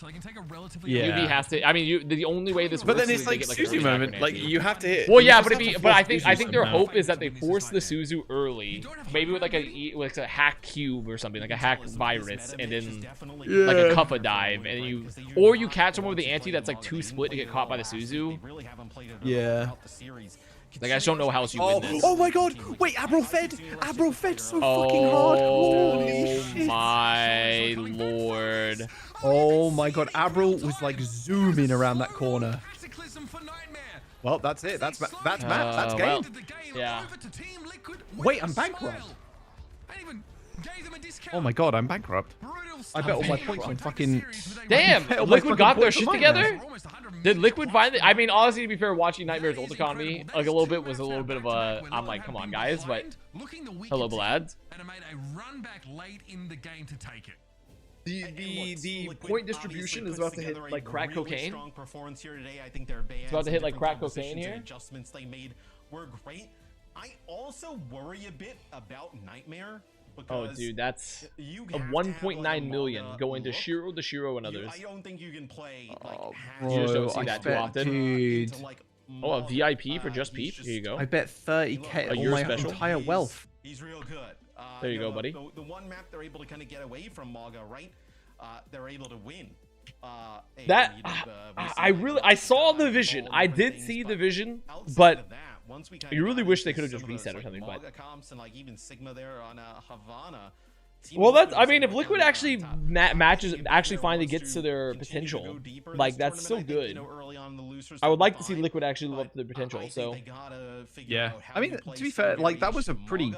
Yeah. UV has to. I mean, the only way this but works then it's is like Suzu moment. Like you have to hit. Well, yeah, but I think their hope is that they force the Suzu early, maybe with like a hack cube or something, like a hack virus, and then like a Kuffa dive, and you catch someone with the ante that's like too split to get caught by the Suzu. Yeah. Like, I just don't know how else you win this. Oh my god! Wait, Avril fed so fucking hard. Holy shit. Oh my lord. Oh my god, Avril was like zooming around that corner. Well, that's it. That's map. That's game. Well, yeah. Wait, I'm bankrupt. Oh my god, I'm bankrupt. I bet all my points on fucking... Damn! Liquid got their shit together? Did Liquid finally... I mean, honestly, to be fair, watching Nightmare's ult economy, like, a little bit was a little bit of a... I'm like, come on, guys, but... Hello, Blads. The point distribution is about to hit, like, crack cocaine. It's about to hit, like, crack cocaine here. Adjustments they made were great. I also worry a bit about Nightmare. Oh, dude, that's a 1.9 million going to Shiro, and others. I don't think you can play you just don't see that too often. Dude. Oh, a VIP for just Peep. Here you go. I bet 30k on my entire wealth. He's real good. There you go, buddy. The one map they're able to kind of get away from Maga, right? They're able to win. I saw the vision. I did see the vision, but you really wish they could have just reset or something. But well, that's. I mean, if Liquid actually actually finally gets to their potential, like that's so good. I would like to see Liquid actually live up to their potential. So yeah, I mean, to be fair, like that was a pretty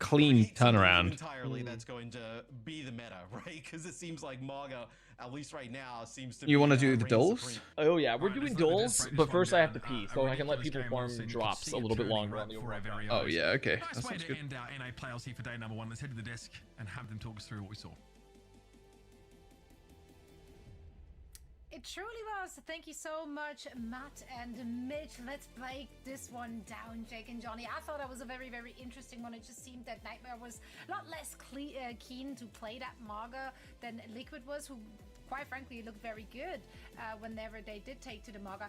clean turnaround. Entirely, that's going to be the meta, right? Because it seems like Maga, at least right now, seems to. You want to do the duels? Oh yeah, we're doing duels, but first I have to pee, so I can let people farm drops a little bit longer on the overall. Oh yeah, okay, that sounds good. End our NA playoffs here for day number 1. Let's head to the desk and have them talk us through what we saw. It truly was. Thank you so much, Matt and Mitch. Let's break this one down, Jake and Johnny. I thought that was a very, very interesting one. It just seemed that Nightmare was a lot less keen to play that Maga than Liquid was, who quite frankly looked very good whenever they did take to the Maga.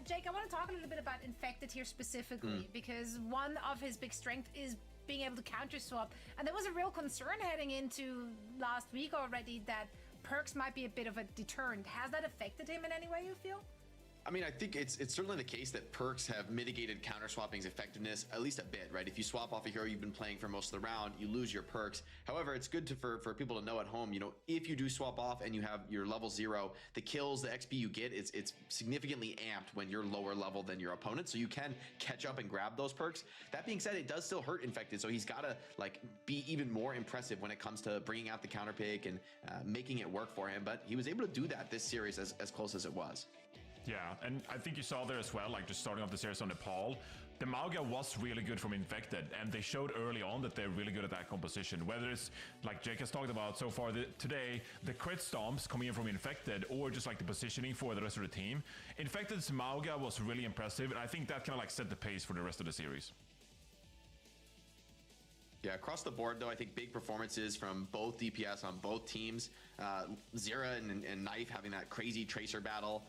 Jake, I want to talk a little bit about Infected here specifically, because one of his big strengths is being able to counter swap. And there was a real concern heading into last week already that perks might be a bit of a deterrent. Has that affected him in any way, you feel? I mean, I think it's certainly the case that perks have mitigated counter swapping's effectiveness at least a bit, right? If you swap off a hero you've been playing for most of the round, you lose your perks. However, it's good for people to know at home, you know, if you do swap off and you have your level 0, the kills, the XP you get, it's significantly amped when you're lower level than your opponent, so you can catch up and grab those perks. That being said, it does still hurt Infected, so he's got to like be even more impressive when it comes to bringing out the counter pick and making it work for him. But he was able to do that this series as close as it was. Yeah, and I think you saw there as well, like just starting off the series on Nepal, the Mauga was really good from Infected, and they showed early on that they're really good at that composition. Whether it's, like Jake has talked about so far today, the crit stomps coming in from Infected, or just like the positioning for the rest of the team. Infected's Mauga was really impressive, and I think that kind of like set the pace for the rest of the series. Yeah, across the board, though, I think big performances from both DPS on both teams. Zera and Knife having that crazy Tracer battle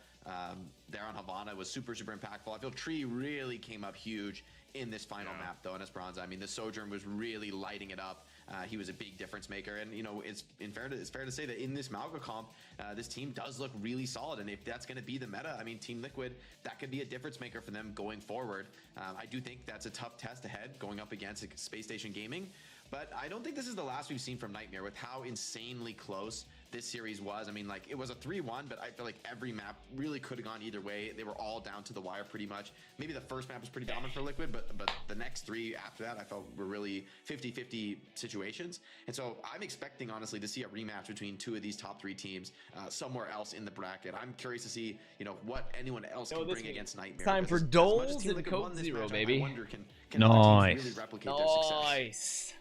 there on Havana was super impactful. I feel Tree really came up huge in this final map, though, in Esperanza. I mean, the Sojourn was really lighting it up. He was a big difference maker, and you know, it's fair to say that in this Mauga comp, this team does look really solid. And if that's going to be the meta, I mean, Team Liquid, that could be a difference maker for them going forward. I do think that's a tough test ahead going up against Space Station Gaming, but I don't think this is the last we've seen from Nightmare with how insanely close this series was. I mean, like, it was a 3-1, but I feel like every map really could have gone either way. They were all down to the wire pretty much. Maybe the first map was pretty dominant for Liquid, but the next 3 after that I felt were really 50-50 situations. And so I'm expecting, honestly, to see a rematch between 2 of these top 3 teams somewhere else in the bracket. I'm curious to see, you know, what anyone else can bring against Nightmare. Time for Doles and Code Zero, baby. Can nice. Really replicate their success? Nice.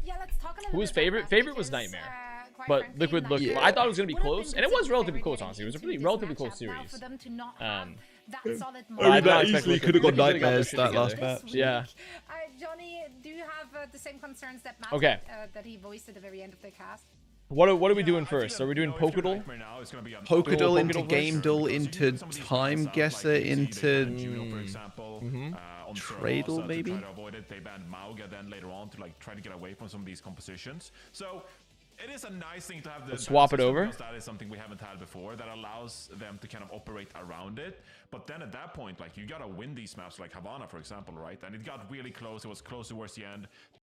Yeah, let's talk a little Who's bit favorite? about Favorite was because, Nightmare. quite But frankly, Liquid looked. Nightmare I thought it was going to be would have close, been and it was very, relatively very close, good honestly. It was a into really this relatively matchup. close Now, series. for them to not Um, have that solid I mean, that mark easily could have gone Liquid really got their Nightmares shit that together. last match. this Yeah. week. Johnny, do you have the same concerns that Matt Okay. that he voiced at the very end of the cast? What are we doing first? Are we doing Pokedol? Pokedol into Pokedol Game Duel into Time Guesser into Tradle, maybe? Try to avoid it. They banned Mauga then later on to like try to get away from some of these compositions. So it is a nice thing to have the swap it over. That is something we haven't had before that allows them to kind of operate around it. But then at that point, like, you gotta win these maps, like Havana, for example, right? And it got really close. It was close towards the end.